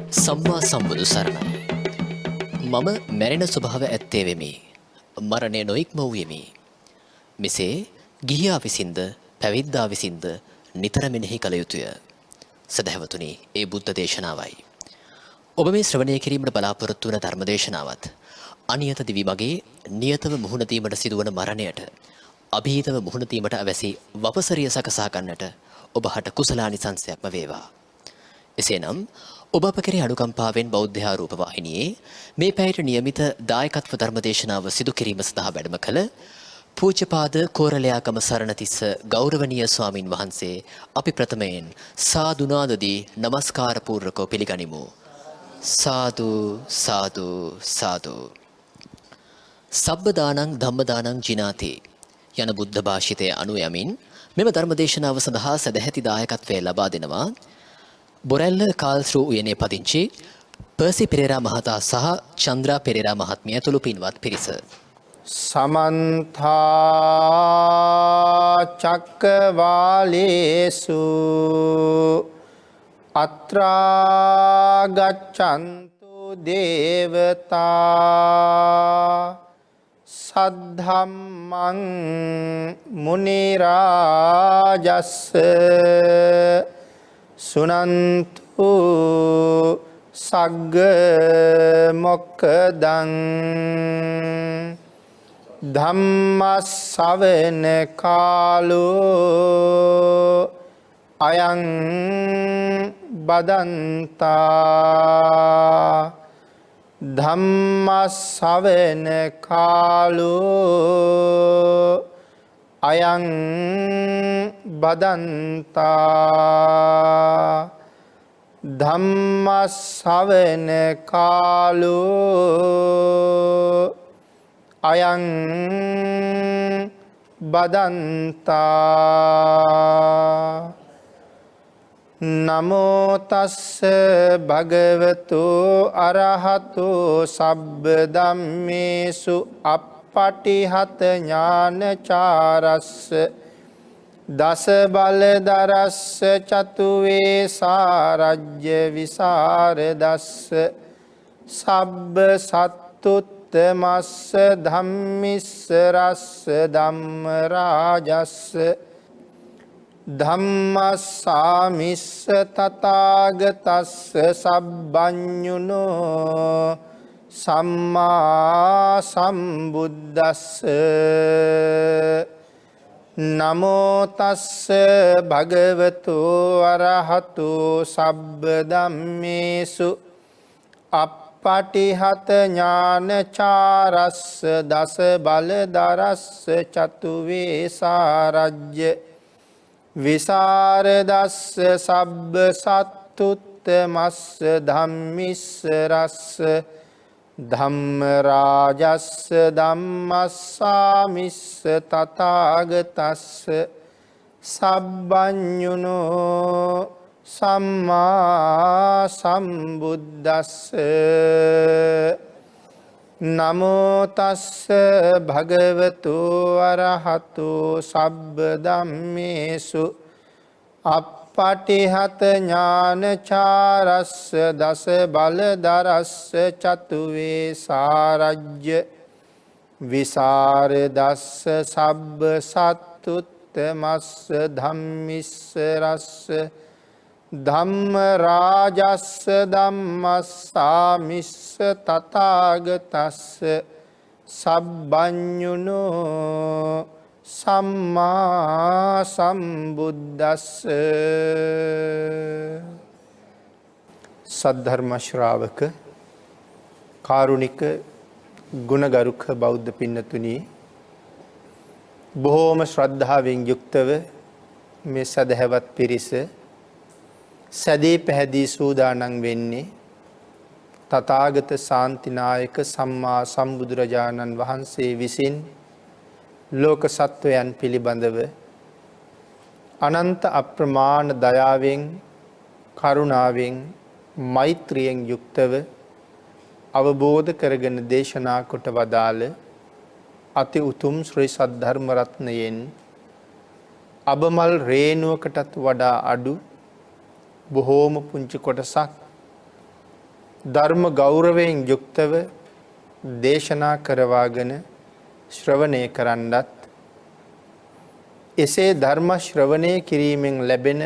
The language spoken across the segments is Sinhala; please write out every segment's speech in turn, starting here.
සම්මා සම්බුදු සරණයි. මම මැරෙන ස්වභාව ඇත්තේ වෙමි. මරණය නොඉක්ම වූයෙමි. මෙසේ ගිහියා විසින්ද පැවිද්දා විසින්ද නිතර මෙනෙහි කළ යුතුය. සදහැවතුනි, ඒ බුද්ධ දේශනාවයි. ඔබ මේ ශ්‍රවණය කිරීමට බලාපොරොත්තු වන ධර්ම දේශනාවත් අනියත දිවි මගේ නියතව මුහුණ දීමට සිදුවන මරණයට අභීතව මුහුණ දීමට අවැසි වපසරිය සකසා ගන්නට ඔබ හට කුසලානිසංසයක්ම වේවා. එසේනම් ඔබ අප කෙරෙහි අනුකම්පාවෙන් බෞද්ධ ආරූප වාහිනියේ මේ පැයට නියමිත දායකත්ව ධර්ම දේශනාව සිදු කිරීම සඳහා වැඩම කළ පූජ්‍යපාද කෝරළයාගම සරණතිස්ස ගෞරවනීය ස්වාමින් වහන්සේ අපි ප්‍රථමයෙන් සාදුනාදදී নমස්කාර පූර්වකව පිළිගනිමු. සාදු සාදු සාදු. සබ්බ දානං ධම්ම දානං ජිනාති යන බුද්ධ භාෂිතය අනුව යමින් මෙම ධර්ම දේශනාව සඳහා සදැහැති දායකත්වය ලබා දෙනවා බොරැල්ල කාල්ස්රූ උයනේ පදිංචි පර්සි පෙරේරා මහතා සහ චන්ද්‍රා පෙරේරා මහත්මිය ඇතුළු පින්වත් පිරිස. සමන්ත චක්කවාලේසු අත්‍රා ගච්ඡන්තු දේවතා සද්ධම්මං මුනි රාජස්ස සුනන්තු සග්ග මොක්ඛදං ධම්ම ශ්‍රවණ කාලෝ අයං බදන්තා ධම්ම ශ්‍රවණ කාලෝ අයං බදන්තා ධම්ම ශ්‍රවණ කාලෝ අයං බදන්තා නමෝ තස්ස භගවතු අරහතු සබ්බ ධම්මේසු අප්පටිහත ඥානචාරස්ස දස බලදරස්ස චතුවේ සාරජ්‍ය විසරදස්ස සබ්බ සත්තුත්තමස්ස ධම්මිස්ස රස්ස ධම්ම රාජස්ස ධම්මස්සාමිස්ස තථාගතස්ස සබ්බඤුනෝ සම්මා සම්බුද්දස්ස නමෝ තස්ස භගවතු අරහතු සබ්බ ධම්මේසු අප්පටිහත ඥානචාරස්ස දස බලදරස්ස චතුවේ සාරජ්‍ය විසරදස්ස සබ්බ සත්තුත්තමස්ස ධම්මිස්ස රස්ස ධම්ම රාජස්ස ධම්මස්සාමිස්ස තථාගතස්ස සබ්බඤුනෝ සම්මා සම්බුද්දස්ස නමෝ තස්ස භගවතු අරහතු සබ්බ ධම්මේසු අප්පටිහත ඥානචාරස්ස දස බලදරස්ස චතුවේ සාරජ්‍ය විසරදස්ස සබ්බ සත්තුත්තමස්ස ධම්මිස්ස රස්ස ධම්ම රාජස්ස ධම්මස්සාමිස්ස තථාගතස්ස සබ්බඤුනෝ සම්මා සම්බුද්දස්ස. සද්ධර්ම ශ්‍රාවක කාරුණික ගුණගරුක බෞද්ධ පින්නතුනි, බොහෝම ශ්‍රද්ධාවෙන් යුක්තව මේ සදහැවත් පිරිස සැදී පැහැදී සූදානම් වෙන්නේ තථාගත ශාන්තිනායක සම්මා සම්බුදුරජාණන් වහන්සේ විසින් ලෝක සත්වයන් පිළිබඳව අනන්ත අප්‍රමාණ දයාවෙන් කරුණාවෙන් මෛත්‍රියෙන් යුක්තව අවබෝධ කරගෙන දේශනා කොට වදාළ අති උතුම් ශ්‍රී සද්ධර්ම රත්නයෙන් අබමල් රේණුවකටත් වඩා අඩු බොහෝම පුංචි කොටසක් ධර්ම ගෞරවයෙන් යුක්තව දේශනා කරවාගෙන ශ්‍රවණය කරන්නත් එසේ ධර්ම ශ්‍රවණය කිරීමෙන් ලැබෙන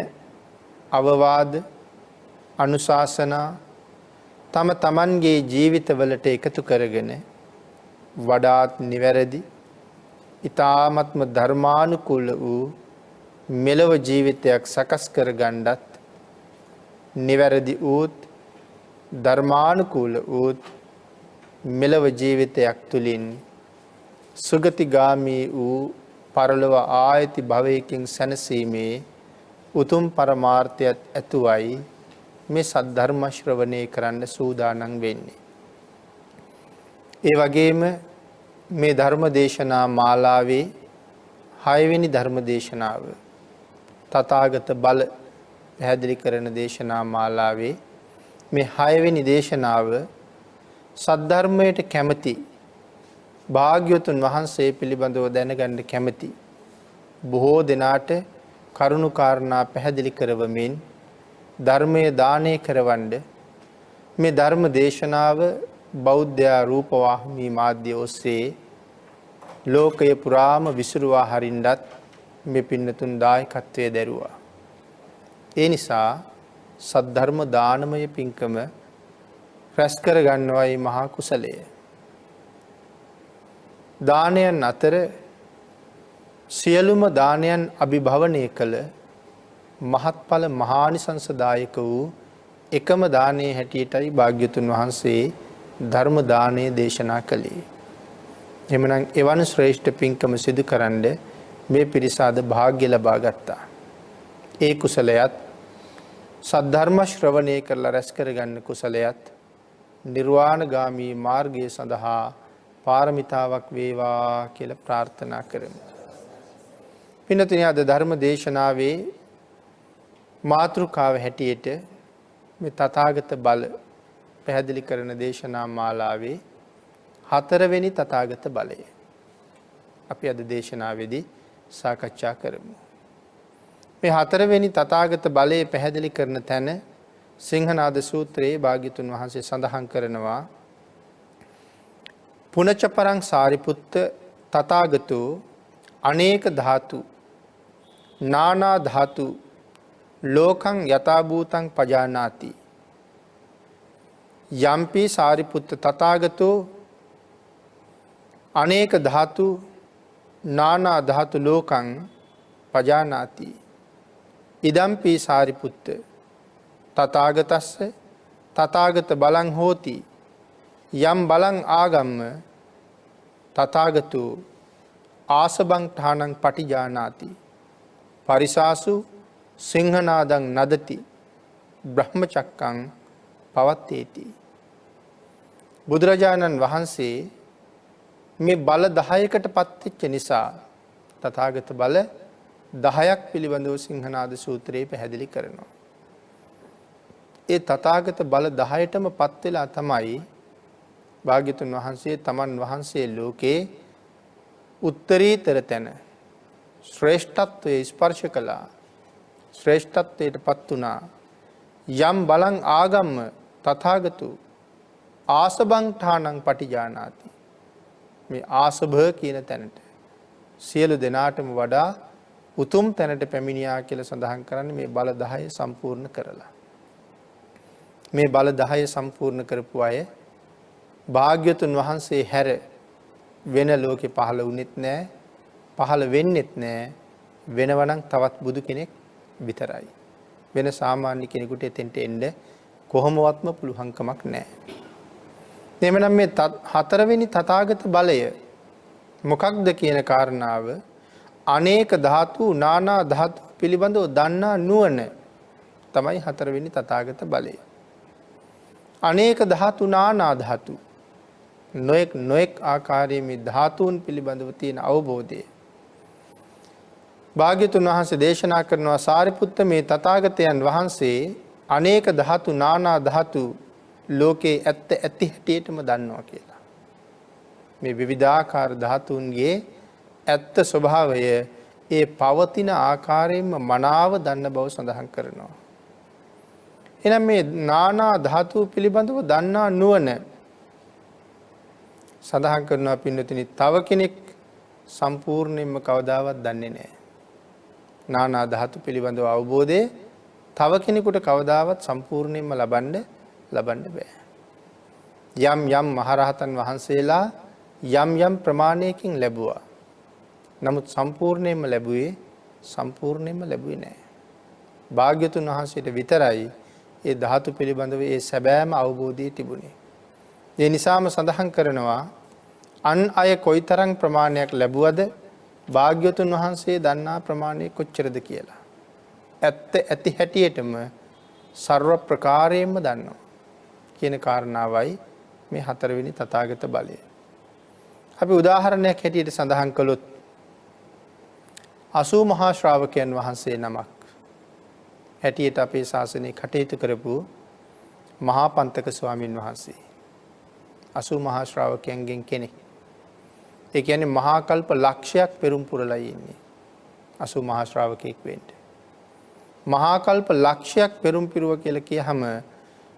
අවවාද අනුශාසනා තම තමන්ගේ ජීවිතවලට එකතු කරගෙන වඩාත් නිවැරදි ඊ타ත්ම ධර්මානුකූල වූ මෙලව ජීවිතයක් සකස් කර ගන්නත් නිවැරදි වූත් ධර්මානුකූල වූත් මෙලව ජීවිතයක් තුලින් සුගතිගාමී වූ පරලොව ආයති භවයකින් සැනසීමේ උතුම් පරමාර්ථයත් ඇතුවයි මේ සද්ධර්ම ශ්‍රවණය කරන්න සූදානම් වෙන්නේ. ඒ වගේම මේ ධර්ම දේශනා මාලාවේ 6 වෙනි ධර්ම දේශනාව තථාගත බල පැහැදිලි කරන දේශනා මාලාවේ මේ 6 වෙනි දේශනාව සද්ධර්මයට කැමැති භාග්‍යවතුන් වහන්සේ පිළිබඳව දැනගන්න කැමැති බොහෝ දෙනාට කරුණු කාරණා පැහැදිලි කරවමින් ධර්මයේ දානය කරවන්න මේ ධර්ම දේශනාව බෞද්ධ රූපවාහිනී මාධ්‍ය ඔස්සේ ලෝකය පුරාම විසිරුවා හරින්නත් මේ පින්නතුන් දායකත්වයේ දරුවා. ඒ නිසා සද්ධර්ම දානමය පින්කම රැස් කර ගන්නවයි මහා කුසලය. දානයන් අතර සියලුම දානයන් අභිභවනය කළ මහත්ඵල මහානිසංසදායක වූ එකම දානයේ හැටියටයි භාග්‍යතුන් වහන්සේ ධර්ම දානය දේශනා කළේ. එමනම් එවන් ශ්‍රේෂ්ඨ පින්කම සිදු කරන්න මේ පිරිස අද වාග්ය ලබා ගත්තා. ඒ කුසලයත් සද්ධර්ම ශ්‍රවණය කරලා රැස් කරගන්න කුසලයත් නිර්වාණගාමී මාර්ගය සඳහා පාරමිතාවක් වේවා කියලා ප්‍රාර්ථනා කරමු. පින්නතුනි අද ධර්ම දේශනාවේ මාතෘකාව හැටියට මේ තථාගත බල පැහැදිලි කරන දේශනා මාලාවේ 4 වෙනි තථාගත බලය අපි අද දේශනාවේදී සාකච්ඡා කරමු. මේ 4 වෙනි තථාගත බලය පැහැදිලි කරන තැන සිංහනාද සූත්‍රයේ භාග්‍යතුන් වහන්සේ සඳහන් කරනවා පුනච්ච පරං සාරිපුත්ත තථාගතෝ අනේක ධාතු නානා ධාතු ලෝකං යථා භූතං පජානාති යම්පි සාරිපුත්ත තථාගතෝ අනේක ධාතු නානා ධාතු ලෝකං පජානාති ඉදම්පි සාරිපුත්ත තථාගතස්ස තථාගත බලං හෝති යම් බලං ආගම්ම තථාගතෝ ආසබං ඨානං පටිජානාති පරිසාසු සිංහනාදං නදති බ්‍රහ්මචක්කං පවත්තේති. බුදුරජාණන් වහන්සේ මේ බල 10කට පත්වෙච්ච නිසා තථාගත බල 10ක් පිළිබඳව සිංහනාද සූත්‍රයේ පැහැදිලි කරනවා. ඒ තථාගත බල 10ටම පත් වෙලා තමයි භාග්‍යතුන් වහන්සේ තමන් වහන්සේ ලෝකේ උත්තරීතර තැන ශ්‍රේෂ්ඨත්වයේ ස්පර්ශ කළා. ශ්‍රේෂ්ඨත්වයට පත් වුණා. යම් බලං ආගම්ම තථාගතු ආසබං ඨානං පටිජානාති. මේ ආසභ කියන තැනට සියලු දෙනාටම වඩා උතුම් තැනට පැමිණියා කියලා සඳහන් කරන්නේ මේ බල 10 සම්පූර්ණ කරලා. මේ බල 10 සම්පූර්ණ කරපු අය භාග්‍යතුන් වහන්සේ හැර වෙන ලෝකේ පහළ වුණෙත් නැහැ, පහළ වෙන්නෙත් නැහැ. වෙනවනම් තවත් බුදු කෙනෙක් විතරයි. වෙන සාමාන්‍ය කෙනෙකුට එතෙන්ට එන්න කොහොමවත්ම පුළුවන්කමක් නැහැ. එhmenan මේ 4 වෙනි තථාගත බලය මොකක්ද කියන කාරණාව අනේක ධාතු නානා ධාතු පිළිබඳව දන්නා නුවණ තමයි 4 වෙනි තථාගත බලය. අනේක ධාතු නානා ධාතු නොඑක් ආකාරයේ මේ ධාතුන් පිළිබඳව තියෙන අවබෝධය භාග්‍යතුන් වහන්සේ දේශනා කරනවා සාරිපුත්ත මේ තථාගතයන් වහන්සේ අනේක ධාතු නානා ධාතු ලෝකේ ඇත්ත ඇති හැටියටම දන්නවා කියලා. මේ විවිධාකාර ධාතුන්ගේ ඇත්ත ස්වභාවය ඒ පවතින ආකාරයෙන්ම මනාව දන්න බව සඳහන් කරනවා. එහෙනම් මේ නානා ධාතු පිළිබඳව දන්නා නුවණ සඳහන් කරනවා පින්නතුනි තව කෙනෙක් සම්පූර්ණයෙන්ම කවදාවත් දන්නේ නැහැ. නානා ධාතු පිළිබඳව අවබෝධය තව කෙනෙකුට කවදාවත් සම්පූර්ණයෙන්ම ලබන්න බෑ. යම් යම් මහරහතන් වහන්සේලා යම් යම් ප්‍රමාණයකින් ලැබුවා. නමුත් සම්පූර්ණයෙන්ම ලැබුවේ නැහැ. භාග්‍යතුන් වහන්සේට විතරයි ඒ ධාතු පිළිබඳව ඒ සැබෑම අවබෝධය තිබුණේ. ඒ නිසාම සඳහන් කරනවා අන් අය කොයිතරම් ප්‍රමාණයක් ලැබුවද භාග්‍යතුන් වහන්සේ දන්නා ප්‍රමාණය කොච්චරද කියලා. ඇති හැටියටම ਸਰව ප්‍රකාරයෙන්ම දන්නවා කියන කාරණාවයි මේ හතරවෙනි තථාගත බලය. අපි උදාහරණයක් හැටියට සඳහන් කළොත් 80 මහා ශ්‍රාවකයන් වහන්සේ නමක් හැටියට අපේ ශාසනයේ කටයුතු කරපු මහා පන්තක ස්වාමින් වහන්සේ 80 මහා ශ්‍රාවකයන්ගෙන් කෙනෙක්. ඒ කියන්නේ මහා කල්ප ලක්ෂයක් පෙරම් පුරලා ඉන්නේ 80 මහා ශ්‍රාවකෙක් වෙන්න. මහා කල්ප ලක්ෂයක් පෙරම් පිරුව කියලා කියහම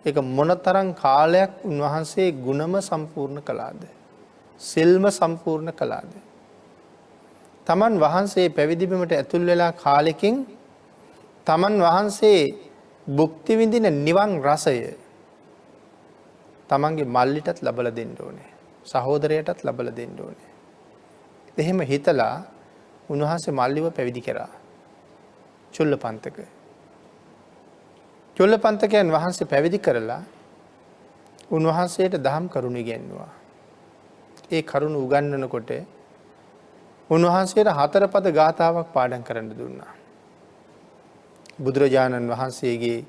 ඒක මොනතරම් කාලයක් උන්වහන්සේ ගුණම සම්පූර්ණ කළාද? සිල්ම සම්පූර්ණ කළාද? තමන් වහන්සේ පැවිදි බිමට ඇතුල් වෙලා කාලෙකින් තමන් වහන්සේ භුක්ති විඳින නිවන් රසය තමන්ගේ මල්ලිටත් ලබලා දෙන්න ඕනේ. සහෝදරයටත් ලබලා දෙන්න ඕනේ. එහෙම හිතලා උන්වහන්සේ මල්ලිව පැවිදි කරා. චුල්ලපන්තක. චුල්ලපන්තකයන් වහන්සේ පැවිදි කරලා උන්වහන්සේට දහම් කරුණ ඉගෙනුවා. ඒ කරුණ උගන්වනකොට උන්වහන්සේට 4 පද ගාථාවක් පාඩම් කරන්න දුන්නා. බුදුරජාණන් වහන්සේගේ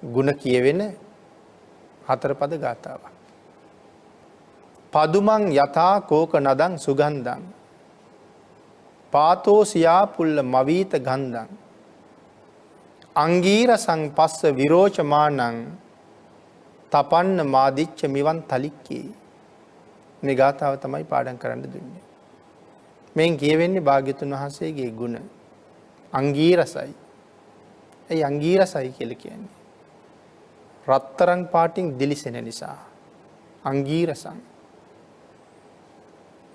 ගුණ කියවෙන 4 පද ගාථාවක්. පදුමං යථා කෝක නදං සුගන්ධං පාතෝ සියා පුල්ල මවීත ගන්ධං අංගීර සංපස්ස විරෝචමානං තපන්න මාදිච්ච මිවන් තලික්කේ. මේ ගාථාව තමයි පාඩම් කරන්න දුන්නේ. මෙන් කියවෙන්නේ භාග්‍යතුන් වහන්සේගේ ගුණ අංගීරසයි. ඒ අංගීරසයි කියලා කියන්නේ රත්තරන් පාටින් දිලිසෙන නිසා අංගීරසං.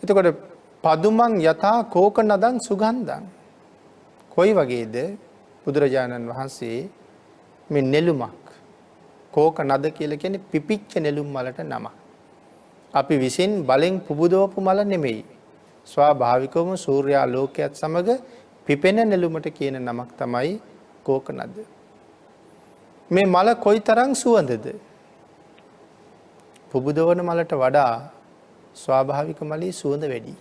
එතකොට පදුමං යථා කෝක නදං සුගන්ධං කොයි වගේද බුදුරජාණන් වහන්සේ මේ නෙළුමක් කෝක නද කියලා කියන්නේ පිපිච්ච නෙළුම් මලට නම. අපි විසින් බලෙන් පුබුදවපු මල නෙමෙයි. ස්වාභාවිකවම සූර්යා ලෝකයේත් සමග පිපෙන නෙළුමට කියන නමක් තමයි කෝක නද. මේ මල කොයිතරම් සුවඳද? පුබුදවන මලට වඩා ස්වාභාවික මලේ සුවඳ වැඩි.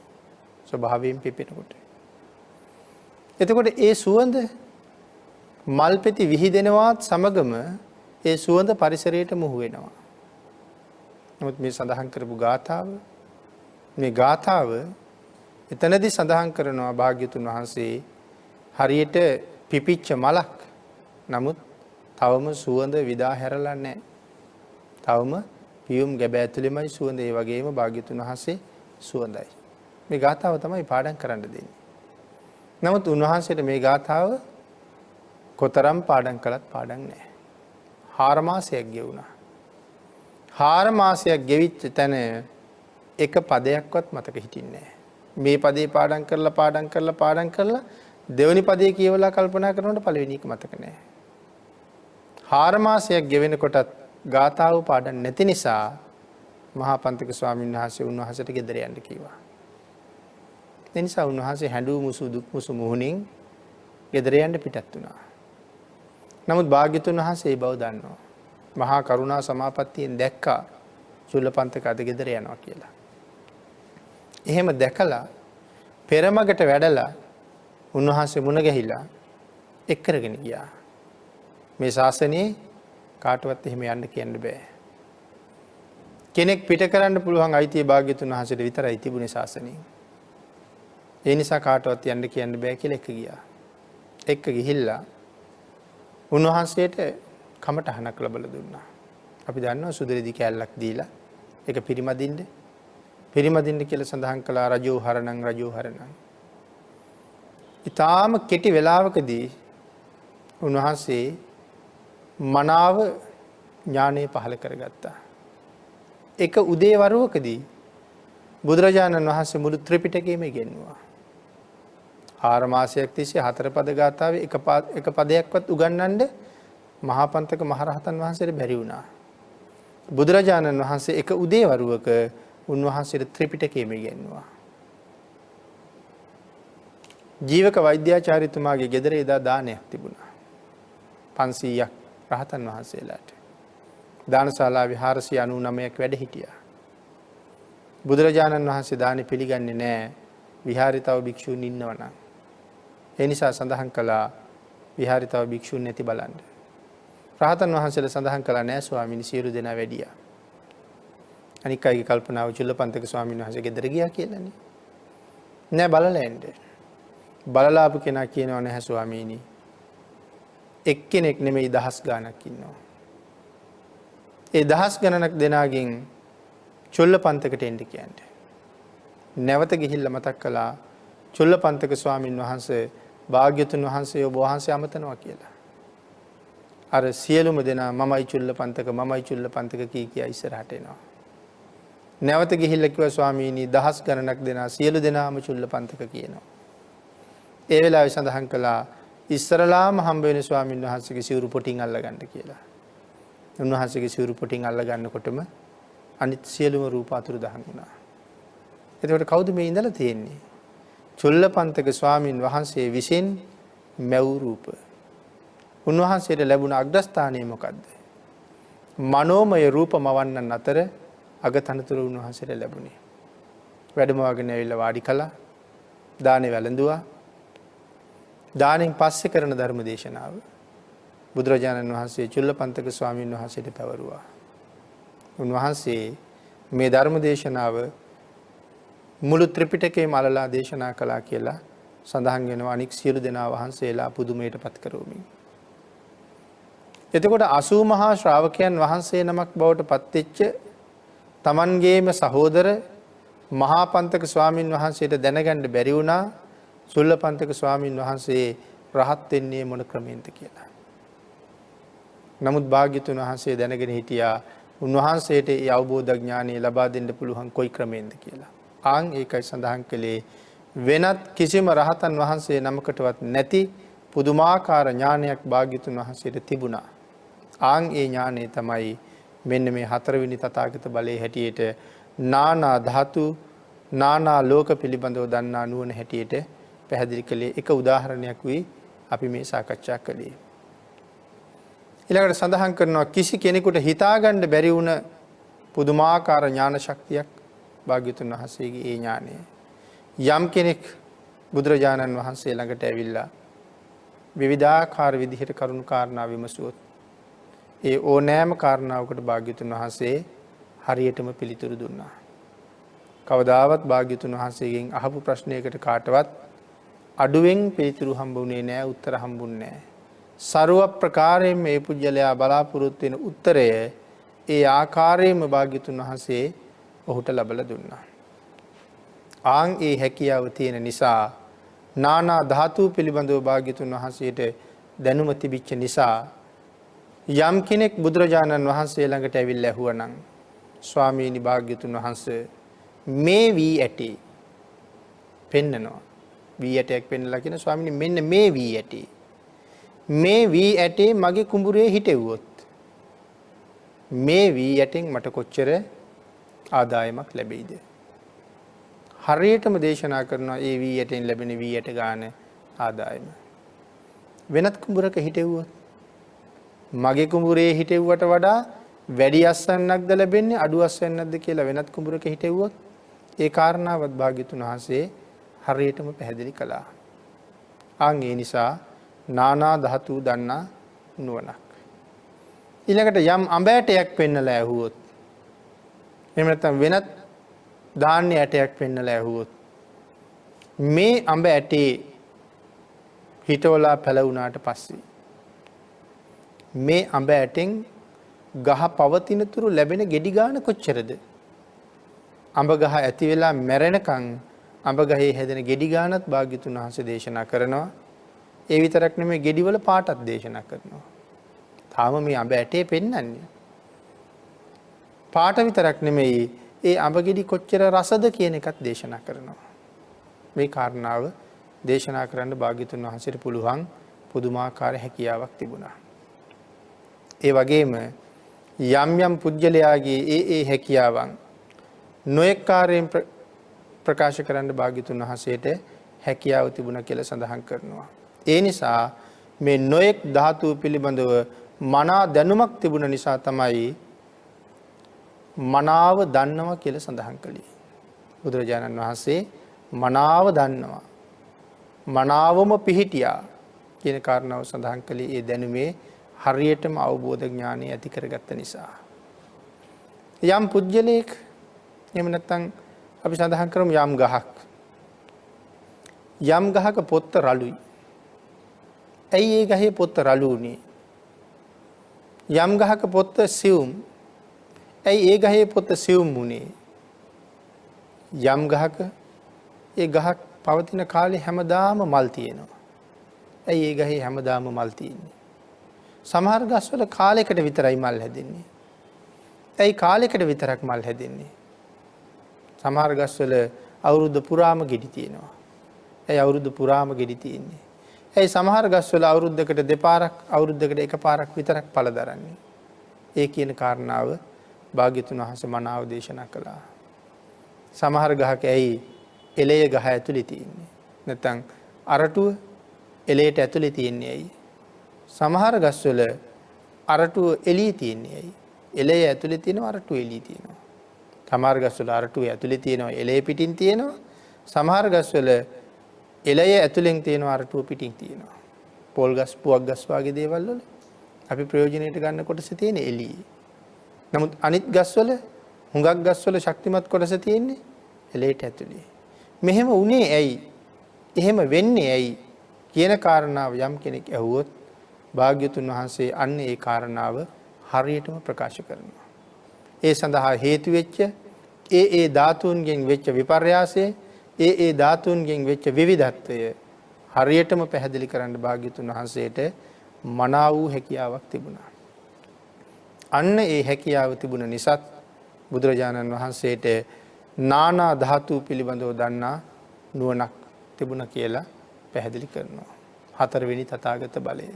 ස්වභාවයෙන් පිපෙනකොට. එතකොට ඒ සුවඳ මල් පෙති විහිදෙනවත් සමගම ඒ සුවඳ පරිසරයට මුහු වෙනවා. නමුත් මේ සඳහන් කරපු ගාථාව මේ ගාථාව එතනදී සඳහන් කරනවා භාග්‍යතුන් වහන්සේ හරියට පිපිච්ච මලක්. නමුත් තවම සුවඳ විදා හැරලා නැහැ. තවම පියුම් ගැබ ඇතුළෙමයි සුවඳ. ඒ වගේම භාග්‍යතුන් වහන්සේ සුවඳයි. මේ ගාථාව තමයි පාඩම් කරන්න දෙන්නේ. නමුත් උන්වහන්සේට මේ ගාථාව කොතරම් පාඩම් කළත් පාඩම් නැහැ. 4 මාසයක් ගෙවුණා. 4 මාසයක් ගෙවිච්ච තැන එක පදයක්වත් මතක හිටින්නේ නැහැ. මේ පදේ පාඩම් කරලා දෙවෙනි පදේ කියවලා කල්පනා කරනකොට පළවෙනි එක මතක නැහැ. 4 මාසයක් ගෙවෙනකොටත් ගාථාව පාඩම් නැති නිසා මහා පන්තික ස්වාමීන් වහන්සේ උන්වහන්සේට ගෙදර යන්න කිව්වා. ඒ නිසා උන්වහන්සේ හැඬු මුසු දුක් මුසු මුහුණින් ගෙදර යන්න පිටත් වුණා. නමුත් භාග්‍යතුන් වහන්සේ ඒ බව දන්නවා. මහා කරුණා සමාපත්තියෙන් දැක්කා චුල්ලපන්තක අද ගෙදර යනවා කියලා. එහෙම දැකලා පෙරමගට වැඩලා උන්වහන්සේ මුණ ගැහිලා එක් කරගෙන ගියා. මේ ශාසනයේ කාටවත් එහෙම යන්න කියන්න බෑ. කෙනෙක් පිට කරන්න පුළුවන් අයිතිය භාග්‍යතුන් වහන්සේට විතරයි තිබුණේ ශාසනයේ. ඒ නිසා කාටවත් යන්න කියන්න බෑ කියලා එක ගියා. එක්ක ගිහිල්ලා උන්වහන්සේට කමටහනක් ලැබලා දුන්නා. අපි දන්නවා සුදුරෙදි කැල්ලක් දීලා ඒක පිරිමදින්න කියලා සඳහන් කළා රජෝ හරණං. ඊටාම කෙටි වෙලාවකදී උන්වහන්සේ මනාව ඥානය පහළ කරගත්තා. එක උදේ වරුවකදී බුදුරජාණන් වහන්සේ මුළු ත්‍රිපිටකයම ඉගෙනුවා. 4 මාසයක් තිස්සේ 4 පද ගාථාවේ එක පදයක්වත් උගන්වන්න මහා පන්තක මහරහතන් වහන්සේට බැරි වුණා. බුදුරජාණන් වහන්සේ එක උදේ වරුවක උන්වහන්සේට ත්‍රිපිටකයම ඉගෙනුවා. ජීවක වෛද්‍යාචාර්යතුමාගේ ගෙදර එදා දානයක් තිබුණා. 500ක් රහතන් වහන්සේලාට. දානශාලාවේ 499ක් වැඩ හිටියා. බුදුරජාණන් වහන්සේ දානි පිළිගන්නේ නැහැ. විහාරේ තව භික්ෂූන් ඉන්නවනම්. ඒ නිසා සඳහන් කළා විහාරේ තව භික්ෂූන් නැති බලන්න. රහතන් වහන්සේලා සඳහන් කළා නෑ ස්වාමීනි සියලු දෙනා වැඩියා. අනික් අයගේ කල්පනාව චුල්ලපන්තක ස්වාමීන් වහන්සේ ගෙදර ගියා කියලානේ. නෑ බලලා එන්න. බලලා ආපු කෙනා කියනවා නැහැ ස්වාමීනි. එක්කෙනෙක් නෙමෙයි 10 ගාණක් ඉන්නවා. ඒ 10 ගණනක් දෙනාගෙන් චුල්ලපන්තකට එන්න කියන්නේ. නැවත ගිහිල්ලා මතක් කළා චුල්ලපන්තක ස්වාමීන් වහන්සේ භාග්‍යතුන් වහන්සේ ඔබ වහන්සේ අමතනවා කියලා. අර සියලුම දෙනා මමයි චුල්ලපන්තක කී කියා ඉස්සරහට එනවා. නැවත ගිහිල්ලා කිව්වා ස්වාමීනි 10 ගණනක් දෙනා සියලු දෙනාම චුල්ලපන්තක කියනවා. ඒ වෙලාවේ සඳහන් කළා ඉස්සරලාම හම්බ වෙන ස්වාමීන් වහන්සේගේ සිවුරු පොටින් අල්ලගන්න කියලා. උන්වහන්සේගේ සිවුරු පොටින් අල්ල ගන්නකොටම අනිත් සියලුම රූප අතුරුදහන් වුණා. එතකොට කවුද මේ ඉඳලා තියෙන්නේ? චුල්ලපන්තක ස්වාමීන් වහන්සේ විසින් මැව් රූප. උන්වහන්සේට ලැබුණ අග්‍රස්ථානය මොකද්ද? මනෝමය රූප මවන්නන් අතර අගතනතුරු උන්වහන්සේට ලැබුණේ. වැඩමවගෙන ඇවිල්ලා වාඩි කළා. දානේ වැළඳුවා. දානෙන් පස්සේ කරන ධර්ම දේශනාව බුදුරජාණන් වහන්සේ චුල්ලපන්තක ස්වාමීන් වහන්සේට පැවරුවා. උන්වහන්සේ මේ ධර්ම දේශනාව මුළු ත්‍රිපිටකයම අලලා දේශනා කළා කියලා සඳහන් වෙනවා අනික් සියලු දෙනා වහන්සේලා පුදුමයට පත් කරවමින්. එතකොට 80 මහා ශ්‍රාවකයන් වහන්සේ නමක් බවට පත්වෙච්ච තමන්ගේම සහෝදර මහා පන්තක ස්වාමින් වහන්සේට දැනගන්න බැරි වුණා චුල්ලපන්තක ස්වාමින් වහන්සේ රහත් වෙන්නේ මොන ක්‍රමෙන්ද කියලා. නමුත් භාග්‍යතුන් වහන්සේ දැනගෙන හිටියා උන්වහන්සේට ඒ අවබෝධ ඥානය ලබා දෙන්න පුළුවන් කොයි ක්‍රමෙන්ද කියලා. ආන් ඒකයි සඳහන් කළේ වෙනත් කිසිම රහතන් වහන්සේ නමකටවත් නැති පුදුමාකාර ඥානයක් භාග්‍යතුන් වහන්සේට තිබුණා. ආන් ඒ ඥානය තමයි මෙන්න මේ 4 වෙනි තථාගත බලයේ හැටියට නානා ධාතු නානා ලෝක පිළිබඳව දන්නා නුවණ හැටියට පැහැදිලි කළේ එක උදාහරණයක් වී අපි මේ සාකච්ඡා කළේ. ඊළඟට සඳහන් කරනවා කිසි කෙනෙකුට හිතාගන්න බැරි වුණ පුදුමාකාර ඥාන ශක්තියක් භාග්‍යතුන් වහන්සේගේ ඒ ඥානය. යම් කෙනෙක් බුදුරජාණන් වහන්සේ ළඟට ඇවිල්ලා විවිධාකාර විදිහට කරුණු කාරණා විමසුවොත් ඒ ඕනෑම කාරණාවකට භාග්‍යතුන් වහන්සේ හරියටම පිළිතුරු දුන්නා. කවදාවත් භාග්‍යතුන් වහන්සේගෙන් අහපු ප්‍රශ්නයකට කාටවත් අඩුවෙන් පිළිතුරු හම්බුනේ නැහැ, උත්තර හම්බුන්නේ නැහැ. ਸਰව ප්‍රකාරයෙන් මේ පුජ්‍යලයා බලාපොරොත්තු වෙන උත්තරය ඒ ආකාරයෙන්ම භාග්‍යතුන් වහන්සේ ඔහුට ලබලා දුන්නා. ආන් ඒ හැකියාව තියෙන නිසා නානා ධාතු පිළිබඳව භාග්‍යතුන් වහන්සේට දැනුම තිබිච්ච නිසා යම් කෙනෙක් බුදුරජාණන් වහන්සේ ළඟට ඇවිල්ලා ඇහුවනම් ස්වාමීනි භාග්‍යතුන් වහන්සේ මේ වී ඇටි පෙන්නනවා. වී ඇටයක් පෙන්නලා කියන ස්වාමීනි මෙන්න මේ වී ඇටි. මේ වී ඇටේ මගේ කුඹුරේ හිටෙව්වොත් මේ වී ඇටෙන් මට කොච්චර ආදායමක් ලැබෙයිද? හරියටම දේශනා කරනවා ඒ වී ඇටෙන් ලැබෙන වී ඇට ගාන ආදායම. වෙනත් කුඹුරක හිටෙව්වොත් මගේ කුඹුරේ හිටෙව්වට වඩා වැඩි අස්වැන්නක්ද ලැබෙන්නේ අඩු අස්වැන්නක්ද කියලා වෙනත් කුඹුරක හිටෙව්වොත් ඒ කාරණාවත් භාග්‍යතුන් වහන්සේ හරියටම පැහැදිලි කළා. ආන් ඒ නිසා නානා ධාතු දන්නා නුවණක්. ඊළඟට යම් අඹ ඇටයක් පෙන්නලා ඇහුවොත් එහෙම නැත්නම් වෙනත් ධාන්‍ය ඇටයක් පෙන්නලා ඇහුවොත් මේ අඹ ඇටේ හිටවලා පැලුණාට පස්සේ මේ අඹ ඇටෙන් ගහ පවතින තුරු ලැබෙන ගෙඩි ගාන කොච්චරද? අඹ ගහ ඇති වෙලා මැරෙනකන් අඹ ගහේ හැදෙන ගෙඩි ගානත් භාග්‍යතුන් වහන්සේ දේශනා කරනවා. ඒ විතරක් නෙමෙයි ගෙඩි වල පාටත් දේශනා කරනවා. තාම මේ අඹ ඇටේ පෙන්වන්නේ. පාට විතරක් නෙමෙයි ඒ අඹ ගෙඩි කොච්චර රසද කියන එකත් දේශනා කරනවා. මේ කාරණාව දේශනා කරන්න භාග්‍යතුන් වහන්සේට පුළුවන් පුදුමාකාර හැකියාවක් තිබුණා. ඒ වගේම යම් යම් පුජ්‍යලයාගේ ඒ හැකියාවන් නොඑක් කාර්යයෙන් ප්‍රකාශ කරන්න භාග්‍යතුන් වහන්සේට හැකියාව තිබුණා කියලා සඳහන් කරනවා. ඒ නිසා මේ නොඑක් ධාතු පිළිබඳව මනා දැනුමක් තිබුණ නිසා තමයි මනාව දන්නවා කියලා සඳහන් කළේ. බුදුරජාණන් වහන්සේ මනාව දන්නවා. මනාවම පිහිටියා කියන කාරණාව සඳහන් කළේ ඒ දැනුමේ හරියටම අවබෝධ ඥානය ඇති කරගත්ත නිසා. යම් පුජ්‍යලයක එහෙම නැත්නම් අපි සඳහන් කරමු යම් ගහක්. යම් ගහක පොත්ත රළුයි. ඇයි ඒ ගහේ පොත්ත රළු උනේ? යම් ගහක පොත්ත සියුම්. ඇයි ඒ ගහේ පොත්ත සියුම් උනේ? යම් ගහක ඒ ගහක් පවතින කාලේ හැමදාම මල් තියෙනවා. ඇයි ඒ ගහේ හැමදාම මල් තියෙන්නේ? සමහර ගස්වල කාලයකට විතරයි මල් හැදෙන්නේ. ඇයි කාලයකට විතරක් මල් හැදෙන්නේ? සමහර ගස්වල අවුරුද්ද පුරාම ගෙඩි තියෙනවා. ඇයි අවුරුද්ද පුරාම ගෙඩි තියෙන්නේ? ඇයි සමහර ගස්වල අවුරුද්දකට දෙපාරක් අවුරුද්දකට එකපාරක් විතරක් ඵල දරන්නේ? ඒ කියන කාරණාව භාග්‍යතුන් වහන්සේ මනාව දේශනා කළා. සමහර ගහක ඇයි එළය ගහ ඇතුලේ තියෙන්නේ? නැත්නම් අරටුව එළයට ඇතුලේ තියෙන්නේ ඇයි? සමහර ගස්වල අරටුව එළියේ තියෙන්නේ ඇයි? එළය ඇතුලේ තියෙනවා අරටුව එළියේ තියෙනවා. සමහර ගස්වල අරටුව ඇතුලේ තියෙනවා එළය පිටින් තියෙනවා. සමහර ගස්වල එළය ඇතුලෙන් තියෙනවා අරටුව පිටින් තියෙනවා. පොල් ගස් පුවක් ගස් වගේ දේවල් වල අපි ප්‍රයෝජනෙට ගන්න කොටස තියෙන එළියේ. නමුත් අනිත් ගස්වල හුඟක් ගස්වල ශක්තිමත් කොටස තියෙන්නේ එළයට ඇතුලේ. මෙහෙම උනේ ඇයි? එහෙම වෙන්නේ ඇයි? කියන කාරණාව යම් කෙනෙක් ඇහුවොත් භාග්‍යතුන් වහන්සේ අන්න ඒ කාරණාව හරියටම ප්‍රකාශ කරනවා. ඒ සඳහා හේතු වෙච්ච ඒ ධාතුන්ගෙන් වෙච්ච විපර්යාසය, ඒ ධාතුන්ගෙන් වෙච්ච විවිධත්වය හරියටම පැහැදිලි කරන්න භාග්‍යතුන් වහන්සේට මනා වූ හැකියාවක් තිබුණා. අන්න ඒ හැකියාව තිබුණ නිසාත් බුදුරජාණන් වහන්සේට නානා ධාතු පිළිබඳව දන්නා නුවණක් තිබුණා කියලා පැහැදිලි කරනවා. හතරවෙනි තථාගත බලය.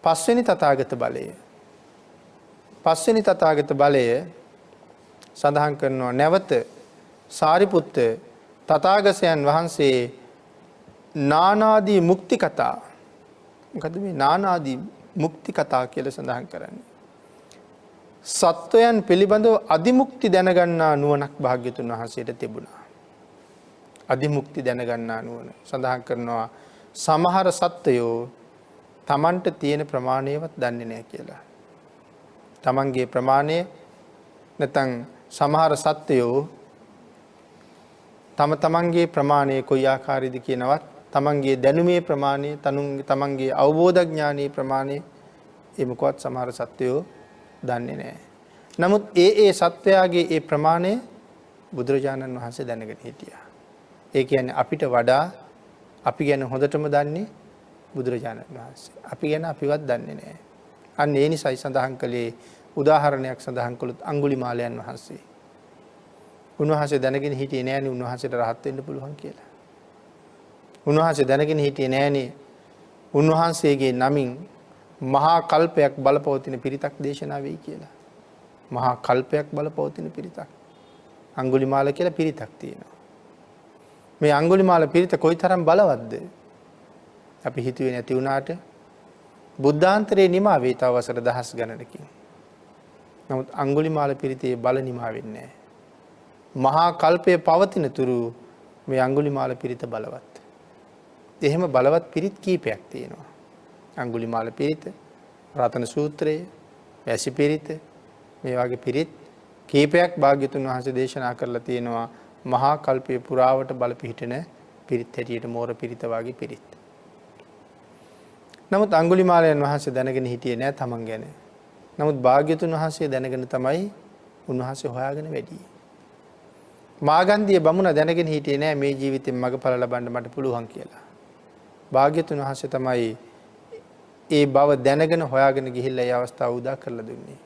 පස්වෙනි තථාගත බලය. පස්වෙනි තථාගත බලය සඳහන් කරනවා නැවත සාරිපුත්ත තථාගතයන් වහන්සේ නානාදී මුක්ති කතා. මොකද මේ නානාදී මුක්ති කතා කියලා සඳහන් කරන්නේ? සත්වයන් පිළිබඳව අදිමුක්ති දැනගන්නා නුවණක් භාග්‍යතුන් වහන්සේට තිබුණා. අදිමුක්ති දැනගන්නා නුවණ සඳහන් කරනවා සමහර සත්වයෝ තමන්ට තියෙන ප්‍රමාණයවත් දන්නේ නැහැ කියලා. තමන්ගේ ප්‍රමාණය නැත්නම් සමහර සත්වයෝ තමන්ගේ ප්‍රමාණය කොයි ආකාරයේද කියනවත් තමන්ගේ දැනුමේ ප්‍රමාණය තමන්ගේ අවබෝධ ඥානයේ ප්‍රමාණය ඒ මොකවත් සමහර සත්වයෝ දන්නේ නැහැ. නමුත් ඒ සත්වයාගේ ඒ ප්‍රමාණය බුදුරජාණන් වහන්සේ දැනගෙන හිටියා. ඒ කියන්නේ අපිට වඩා අපි ගැන හොඳටම දන්නේ බුදුරජාණන් වහන්සේ. අපි ගැන අපිවත් දන්නේ නැහැ. අන්න ඒ නිසායි සඳහන් කළේ උදාහරණයක් සඳහන් කළොත් අඟුලිමාලයන් වහන්සේ. උන්වහන්සේ දැනගෙන හිටියේ නෑනේ උන්වහන්සේට රහත් වෙන්න පුළුවන් කියලා. උන්වහන්සේ දැනගෙන හිටියේ නෑනේ උන්වහන්සේගේ නමින් මහා කල්පයක් බලපවතින පිරිතක් දේශනා වෙයි කියලා. මහා කල්පයක් බලපවතින පිරිතක්. අඟුලිමාල කියලා පිරිතක් තියෙනවා. මේ අඟුලිමාල පිරිත කොයිතරම් බලවත්ද? අපි හිතුවේ නැති වුණාට බුද්ධාන්තරේ නිමා වේ තව වසර දහස් ගණනකින්. නමුත් අඟුලිමාල පිරිතේ බල නිමා වෙන්නේ නැහැ. මහා කල්පයේ පවතින තුරු මේ අඟුලිමාල පිරිත බලවත්. එහෙම බලවත් පිරිත් කීපයක් තියෙනවා. අඟුලිමාල පිරිත, රතන සූත්‍රය, වැසි පිරිත මේ වගේ පිරිත් කීපයක් භාග්‍යතුන් වහන්සේ දේශනා කරලා තියෙනවා. මහා කල්පයේ පුරාවට බල පිහිටන පිරිත් හැටියට මෝර පිරිත වගේ පිරිත්. නමුත් අඟුලිමාලයන් වහන්සේ දැනගෙන හිටියේ නෑ තමන් ගැන. නමුත් භාග්‍යතුන් වහන්සේ දැනගෙන තමයි උන්වහන්සේ හොයාගෙන වැඩි. මාගන්ධිය බමුණ දැනගෙන හිටියේ නෑ මේ ජීවිතෙන් මගඵල ලබන්න මට පුළුවන් කියලා. භාග්‍යතුන් වහන්සේ තමයි ඒ බව දැනගෙන හොයාගෙන ගිහිල්ලා ඒ අවස්ථාව උදා කරලා දුන්නේ.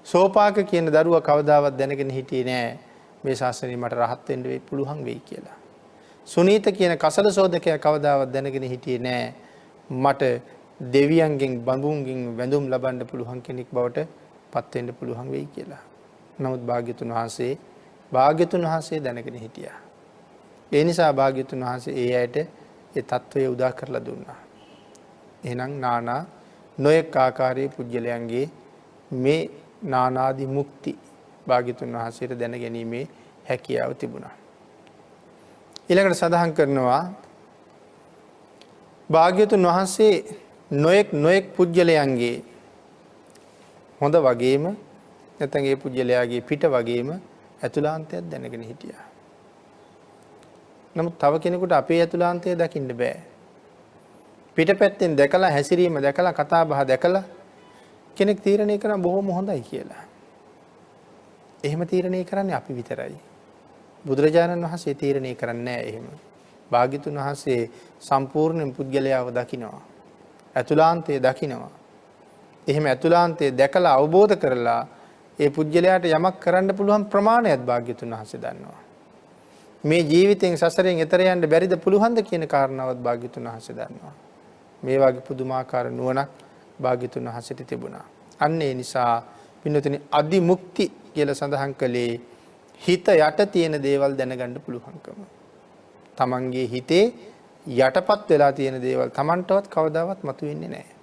සෝපාක කියන දරුවා කවදාවත් දැනගෙන හිටියේ නෑ මේ ශාසනය මට රහත් වෙන්න වෙයි පුළුවන් වෙයි කියලා. සුනීත කියන කසල සෝදකයා කවදාවත් දැනගෙන හිටියේ නෑ මට දෙවියන්ගෙන් බඹුන්ගෙන් වැඳුම් ලබන්න පුළුවන් කෙනෙක් බවට පත් වෙන්න පුළුවන් වෙයි කියලා. නමුත් භාග්‍යතුන් වහන්සේ දැනගෙන හිටියා. ඒ නිසා භාග්‍යතුන් වහන්සේ ඒ අයට ඒ తত্ত্বය උදා කරලා දුන්නා. එහෙනම් නානා නොයෙක් ආකාරයේ පුජ්‍යලයන්ගේ මේ නානාදි මුක්ති භාග්‍යතුන් වහන්සේට දැන ගැනීමේ හැකියාව තිබුණා. ඊළඟට සඳහන් කරනවා භාග්‍යතුන් වහන්සේ නොයෙක් පුජ්‍යලයන්ගේ හොඳ වගේම නැත්නම් ඒ පුජ්‍යලයාගේ පිට වගේම ඇතුළාන්තයක් දැනගෙන හිටියා. නමුත් තව කෙනෙකුට අපේ ඇතුළාන්තය දකින්න බෑ. පිටපැත්තෙන් දැකලා හැසිරීම දැකලා කතා බහ දැකලා කෙනෙක් තීරණය කරන බොහොම හොඳයි කියලා. එහෙම තීරණය කරන්නේ අපි විතරයි. බුදුරජාණන් වහන්සේ තීරණය කරන්නේ නැහැ එහෙම. භාග්‍යතුන් වහන්සේ සම්පූර්ණ පුද්ගලයාව දකිනවා. ඇතුළාන්තය දකිනවා. එහෙම ඇතුළාන්තය දැකලා අවබෝධ කරලා ඒ පුද්ගලයාට යමක් කරන්න පුළුවන් ප්‍රමාණයක් භාග්‍යතුන් වහන්සේ දන්නවා. මේ ජීවිතෙන් සසරෙන් එතර යන්න බැරිද පුළුවන්ද කියන කාරණාවත් භාග්‍යතුන් වහන්සේ දන්නවා. මේ වගේ පුදුමාකාර නුවණක් භාග්‍යතුන් වහන්සේට තිබුණා. අන්න ඒ නිසා පින්නතුනි අදිමුක්ති කියලා සඳහන් කළේ හිත යට තියෙන දේවල් දැනගන්න පුළුවන්කම. තමන්ගේ හිතේ යටපත් වෙලා තියෙන දේවල් තමන්ටවත් කවදාවත් මතුවෙන්නේ නැහැ.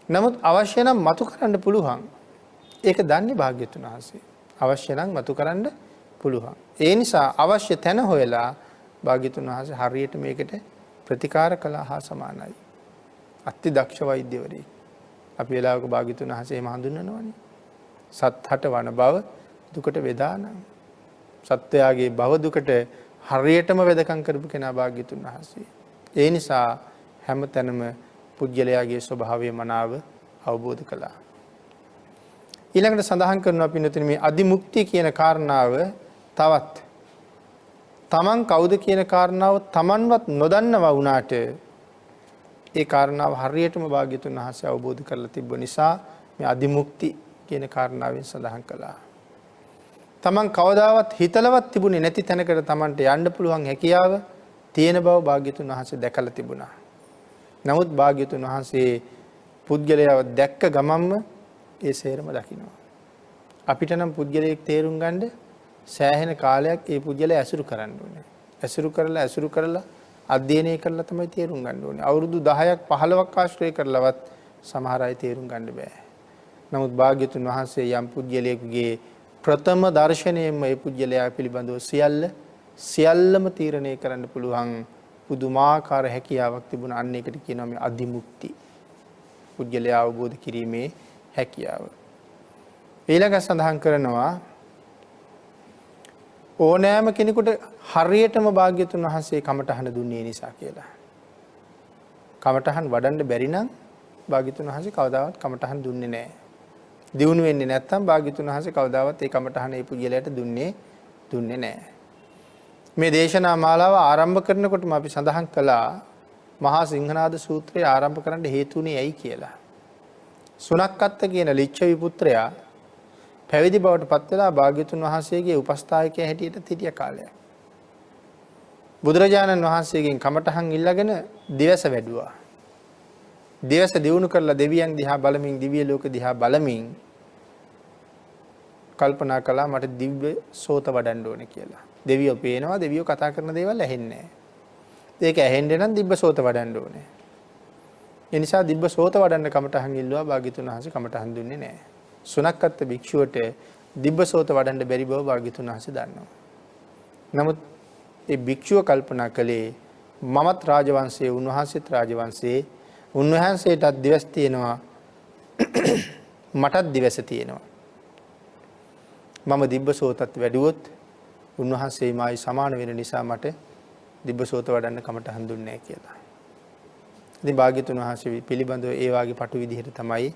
නමුත් අවශ්‍ය නම් මතු කරන්න පුළුවන්. ඒක දන්නේ භාග්‍යතුන් වහන්සේ. අවශ්‍ය නම් මතු කරන්න පුළුවන්. ඒ නිසා අවශ්‍ය තැන හොයලා භාග්‍යතුන් වහන්සේ හරියට මේකට ප්‍රතිකාර කළා හා සමානයි. අති දක්ෂ වෛද්‍යවරයෙක්. අපි වෙලාවක භාග්‍යතුන් වහන්සේ එහෙම හඳුන්වනවානේ. සත් හට වන බව දුකට වේදානම්. සත්‍යයේ භව දුකට හරියටම වෙදකම් කරපු කෙනා භාග්‍යතුන් වහන්සේ. ඒ නිසා හැම තැනම පුජ්‍යලයාගේ ස්වභාවය මනාව අවබෝධ කළා. ඊළඟට සඳහන් කරනවා පින්නතුනි මේ අදිමුක්තිය කියන කාරණාව තවත් තමන් කවුද කියන කාරණාව තමන්වත් නොදන්නවා වුණාට ඒ කාරණාව හරියටම භාග්‍යතුන් වහන්සේ අවබෝධ කරලා තිබ්බ නිසා මේ අදිමුක්ති කියන කාරණාවෙන් සඳහන් කළා. තමන් කවදාවත් හිතලවත් තිබුණේ නැති තැනකට තමන්ට යන්න පුළුවන් හැකියාව තියෙන බව භාග්‍යතුන් වහන්සේ දැකලා තිබුණා. නමුත් භාග්‍යතුන් වහන්සේ පුද්ගලයාව දැක්ක ගමන්ම ඒ සේරම දකිනවා. අපිට නම් පුද්ගලයෙක් තේරුම් ගන්න සෑහෙන කාලයක් ඒ පුද්ගලයා ඇසුරු කරන්න ඕනේ. ඇසුරු කරලා අධ්‍යයනය කරලා තමයි තේරුම් ගන්න ඕනේ. අවුරුදු 10ක් 15ක් ආශ්‍රය කරලවත් සමහර අය තේරුම් ගන්න බෑ. නමුත් භාග්‍යතුන් වහන්සේ යම් පුද්ගලයෙකුගේ ප්‍රථම දර්ශනයෙන්ම ඒ පුද්ගලයා පිළිබඳව සියල්ලම තීරණය කරන්න පුළුවන් පුදුමාකාර හැකියාවක් තිබුණා. අන්න ඒකට කියනවා මේ අදිමුක්ති. පුද්ගලයා අවබෝධ කිරීමේ හැකියාව. ඊළඟ සඳහන් කරනවා ඕනෑම කෙනෙකුට හරියටම භාග්‍යතුන් වහන්සේ කමඨහන දුන්නේ නිසා කියලා. කමඨහන් වඩන්න බැරි නම් භාග්‍යතුන් වහන්සේ කවදාවත් කමඨහන් දුන්නේ නැහැ. දියුණු වෙන්නේ නැත්නම් භාග්‍යතුන් වහන්සේ කවදාවත් ඒ කමඨහන ඒ පුජ්‍යලයට දුන්නේ නැහැ. මේ දේශනා මාලාව ආරම්භ කරනකොටම අපි සඳහන් කළා මහා සිංහනාද සූත්‍රය ආරම්භ කරන්න හේතුුනේ ඇයි කියලා. සුනක්කත්ත කියන ලිච්ඡවි පුත්‍රයා පැවිදි බවට පත් වෙලා භාග්‍යතුන් වහන්සේගේ උපස්ථායකයා හැටියට හිටිය කාලයක්. බුදුරජාණන් වහන්සේගෙන් කමඨහන් ඉල්ලගෙන දිවස වැඩුවා. දිවස දියුණු කරලා දෙවියන් දිහා බලමින් දිව්‍ය ලෝක දිහා බලමින් කල්පනා කළා මට දිව්‍ය සෝත වඩන්න ඕනේ කියලා. දෙවියෝ පේනවා දෙවියෝ කතා කරන දේවල් ඇහෙන්නේ නැහැ. ඒක ඇහෙන්න නම් දිබ්බ සෝත වඩන්න ඕනේ. ඒ නිසා දිබ්බ සෝත වඩන්න කමඨහන් ඉල්ලුවා භාග්‍යතුන් වහන්සේ කමඨහන් දුන්නේ නැහැ. සුනක්කත් භික්ෂුවට දිබ්බ සෝත වඩන්න බැරි බව භාග්‍යතුන් වහන්සේ දන්නවා. නමුත් ඒ භික්ෂුව කල්පනා කළේ මමත් රාජවංශයේ උන්වහන්සේත් රාජවංශයේ උන්වහන්සේටත් දිවස් තියෙනවා මටත් දිවස තියෙනවා. මම දිබ්බ සෝතත් වැඩුවොත් උන්වහන්සේ මායි සමාන වෙන නිසා මට දිබ්බ සෝත වඩන්න කමටහන් දුන්නේ නැහැ කියලා. ඉතින් භාග්‍යතුන් වහන්සේ පිළිබඳව ඒ වාගේ පටු විදිහට තමයි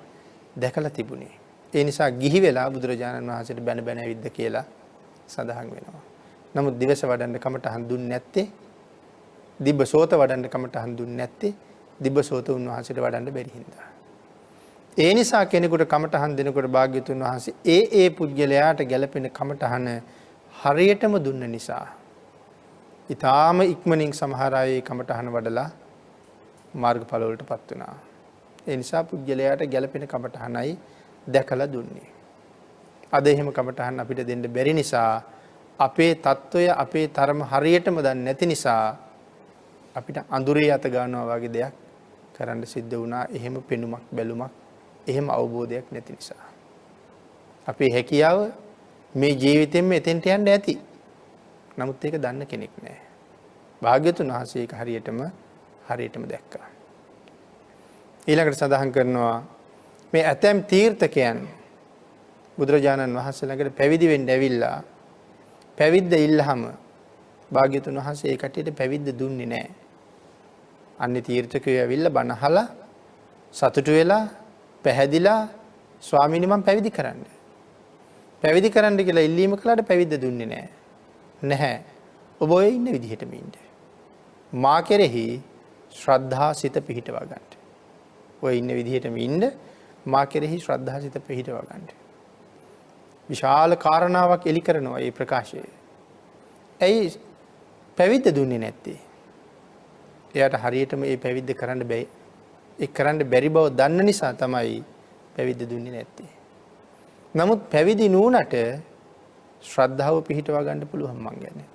දැකලා තිබුණේ. ඒ නිසා ගිහි වෙලා බුදුරජාණන් වහන්සේට බැන බැන ඇවිද්ද කියලා සඳහන් වෙනවා. නමුත් දිවස වඩන්න කමටහන් දුන්නේ නැත්තේ දිබ්බ සෝත වඩන්න කමටහන් දුන්නේ නැත්තේ දිබ්බසෝත උන්වහන්සේට වඩන්න බැරි හින්දා. ඒ නිසා කෙනෙකුට කමටහන් දෙනකොට භාග්‍යතුන් වහන්සේ ඒ පුද්ගලයාට ගැළපෙන කමටහන හරියටම දුන්න නිසා ඊටාම ඉක්මනින් සමහර අය කමටහන වඩලා මාර්ගඵල වලටපත් වුණා. ඒ නිසා පුද්ගලයාට ගැළපෙන කමටහනයි දැකලා දුන්නේ. අද එහෙම කමටහන් අපිට දෙන්න බැරි නිසා අපේ తত্ত্বය අපේ තරම හරියටම දන්නේ නැති නිසා අපිට අඳුරේ අත ගන්නවා වගේ දෙයක් කරන්න සිද්ධ වුණා. එහෙම පෙනුමක් බැලුමක් එහෙම අවබෝධයක් නැති නිසා. අපේ හැකියාව මේ ජීවිතෙම එතෙන්ට යන්න ඇති. නමුත් ඒක දන්න කෙනෙක් නැහැ. භාග්‍යතුන් වහන්සේ ඒක හරියටම දැක්කා. ඊළඟට සඳහන් කරනවා මේ ඇතැම් තීර්ථකයන් බුදුරජාණන් වහන්සේ ළඟට පැවිදි වෙන්න ඇවිල්ලා පැවිද්ද ඉල්ලහම භාග්‍යතුන් වහන්සේ ඒ කටියට පැවිද්ද දුන්නේ නැහැ. අන්නේ තීර්ථකයෝ ඇවිල්ලා බණ අහලා සතුටු වෙලා පැහැදිලා ස්වාමීනි මම පැවිදි කරන්න. පැවිදි කරන්න කියලා ඉල්ලීම කළාට පැවිද්ද දුන්නේ නැහැ. නැහැ. ඔබ ඔය ඉන්න විදිහටම ඉන්න. මා කෙරෙහි ශ්‍රද්ධා සිත පිහිටවා ගන්න. ඔය ඉන්න විදිහටම ඉන්න මා කෙරෙහි ශ්‍රද්ධා සිත පිහිටවා ගන්න. විශාල කාරණාවක් එලි කරනවා මේ ප්‍රකාශය. ඇයි පැවිද්ද දුන්නේ නැත්තේ? එයාට හරියටම මේ පැවිද්ද කරන්න බැයි. ඒ කරන්න බැරි බව දන්න නිසා තමයි පැවිද්ද දුන්නේ නැත්තේ. නමුත් පැවිදි නුනට ශ්‍රද්ධාව පිහිටවා ගන්න පුළුවන් මං කියන්නේ.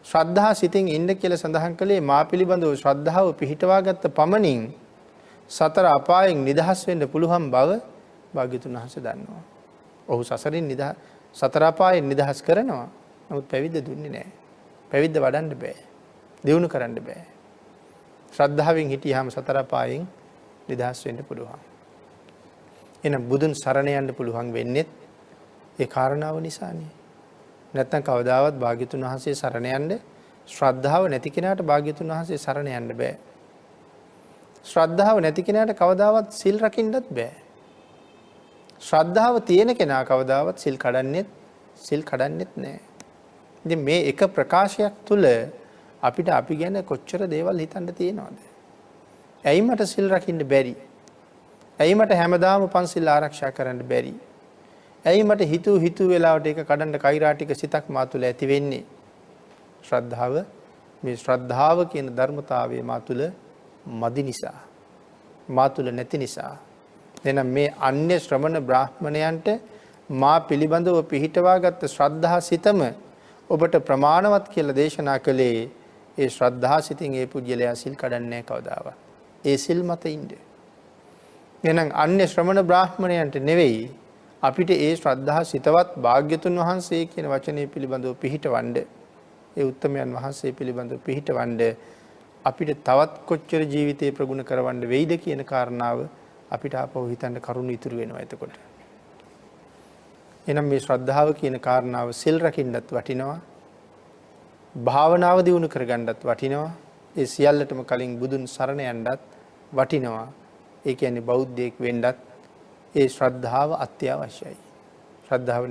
ශ්‍රද්ධා සිතින් ඉන්න කියලා සඳහන් කළේ මා පිළිබඳව ශ්‍රද්ධාව පිහිටවා ගත්ත පමණින් සතර අපායෙන් නිදහස් වෙන්න පුළුවන් බව භාග්‍යතුන් වහන්සේ දන්නවා. ඔහු සසරින් සතර අපායෙන් නිදහස් කරනවා. නමුත් පැවිද්ද දුන්නේ නැහැ. පැවිද්ද වඩන්න බෑ. දියුණු කරන්න බෑ. ශ්‍රද්ධාවෙන් හිටියාම සතර අපායෙන් නිදහස් වෙන්න පුළුවන්. එහෙනම් බුදුන් සරණ යන්න පුළුවන් වෙන්නේ ඒ කාරණාව නිසානේ. නැත්නම් කවදාවත් භාග්‍යතුන් වහන්සේ සරණ යන්න ශ්‍රද්ධාව නැති කෙනාට භාග්‍යතුන් වහන්සේ සරණ යන්න බෑ. ශ්‍රද්ධාව නැති කෙනාට කවදාවත් සිල් රකින්නත් බෑ. ශ්‍රද්ධාව තියෙන කෙනා කවදාවත් සිල් කඩන්නෙත් නෑ. ඉතින් මේ එක ප්‍රකාශයක් තුල අපිට අපි ගැන කොච්චර දේවල් හිතන්න තියෙනවද? ඇයි මට සිල් රකින්න බැරි? ඇයි මට හැමදාම පන්සිල් ආරක්ෂා කරන්න බැරි? ඇයි මට හිතු වෙලාවට ඒක කඩන්න කෛරාටික සිතක් මා තුළ ඇති වෙන්නේ? ශ්‍රද්ධාව මේ ශ්‍රද්ධාව කියන ධර්මතාවය මා තුළ මදි නිසා, මා තුළ නැති නිසා. එහෙනම් මේ අන්‍ය ශ්‍රමණ බ්‍රාහ්මණයන්ට මා පිළිබඳව පිහිටවාගත් ශ්‍රද්ධා සිතම ඔබට ප්‍රමාණවත් කියලා දේශනා කළේ ඒ ශ්‍රද්ධා සිතින් ඒ පුජ්‍යලයා සිල් කඩන්නේ කවදාවත්. ඒ සිල් මත ඉන්නේ. එහෙනම් අන්‍ය ශ්‍රමණ බ්‍රාහ්මණයන්ට නෙවෙයි අපිට ඒ ශ්‍රද්ධා සිතවත් භාග්‍යතුන් වහන්සේ කියන වචනේ පිළිබඳව පිහිටවන්න, ඒ උත්තමයන් වහන්සේ පිළිබඳව පිහිටවන්න අපිට තවත් කොච්චර ජීවිතේ ප්‍රගුණ කරවන්න වෙයිද කියන කාරණාව අපිට ආපහු හිතන්න කරුණු ඉතුරු වෙනවා එතකොට. එහෙනම් මේ ශ්‍රද්ධාව කියන කාරණාව සිල් රකින්නත් වටිනවා. භාවනාව දියුණු කරගන්නත් වටිනවා. ඒ සියල්ලටම කලින් බුදුන් සරණ යන්නත් වටිනවා. ඒ කියන්නේ බෞද්ධයෙක් වෙන්නත් ඒ ශ්‍රද්ධාව අත්‍යවශ්‍යයි. ශ්‍රද්ධාව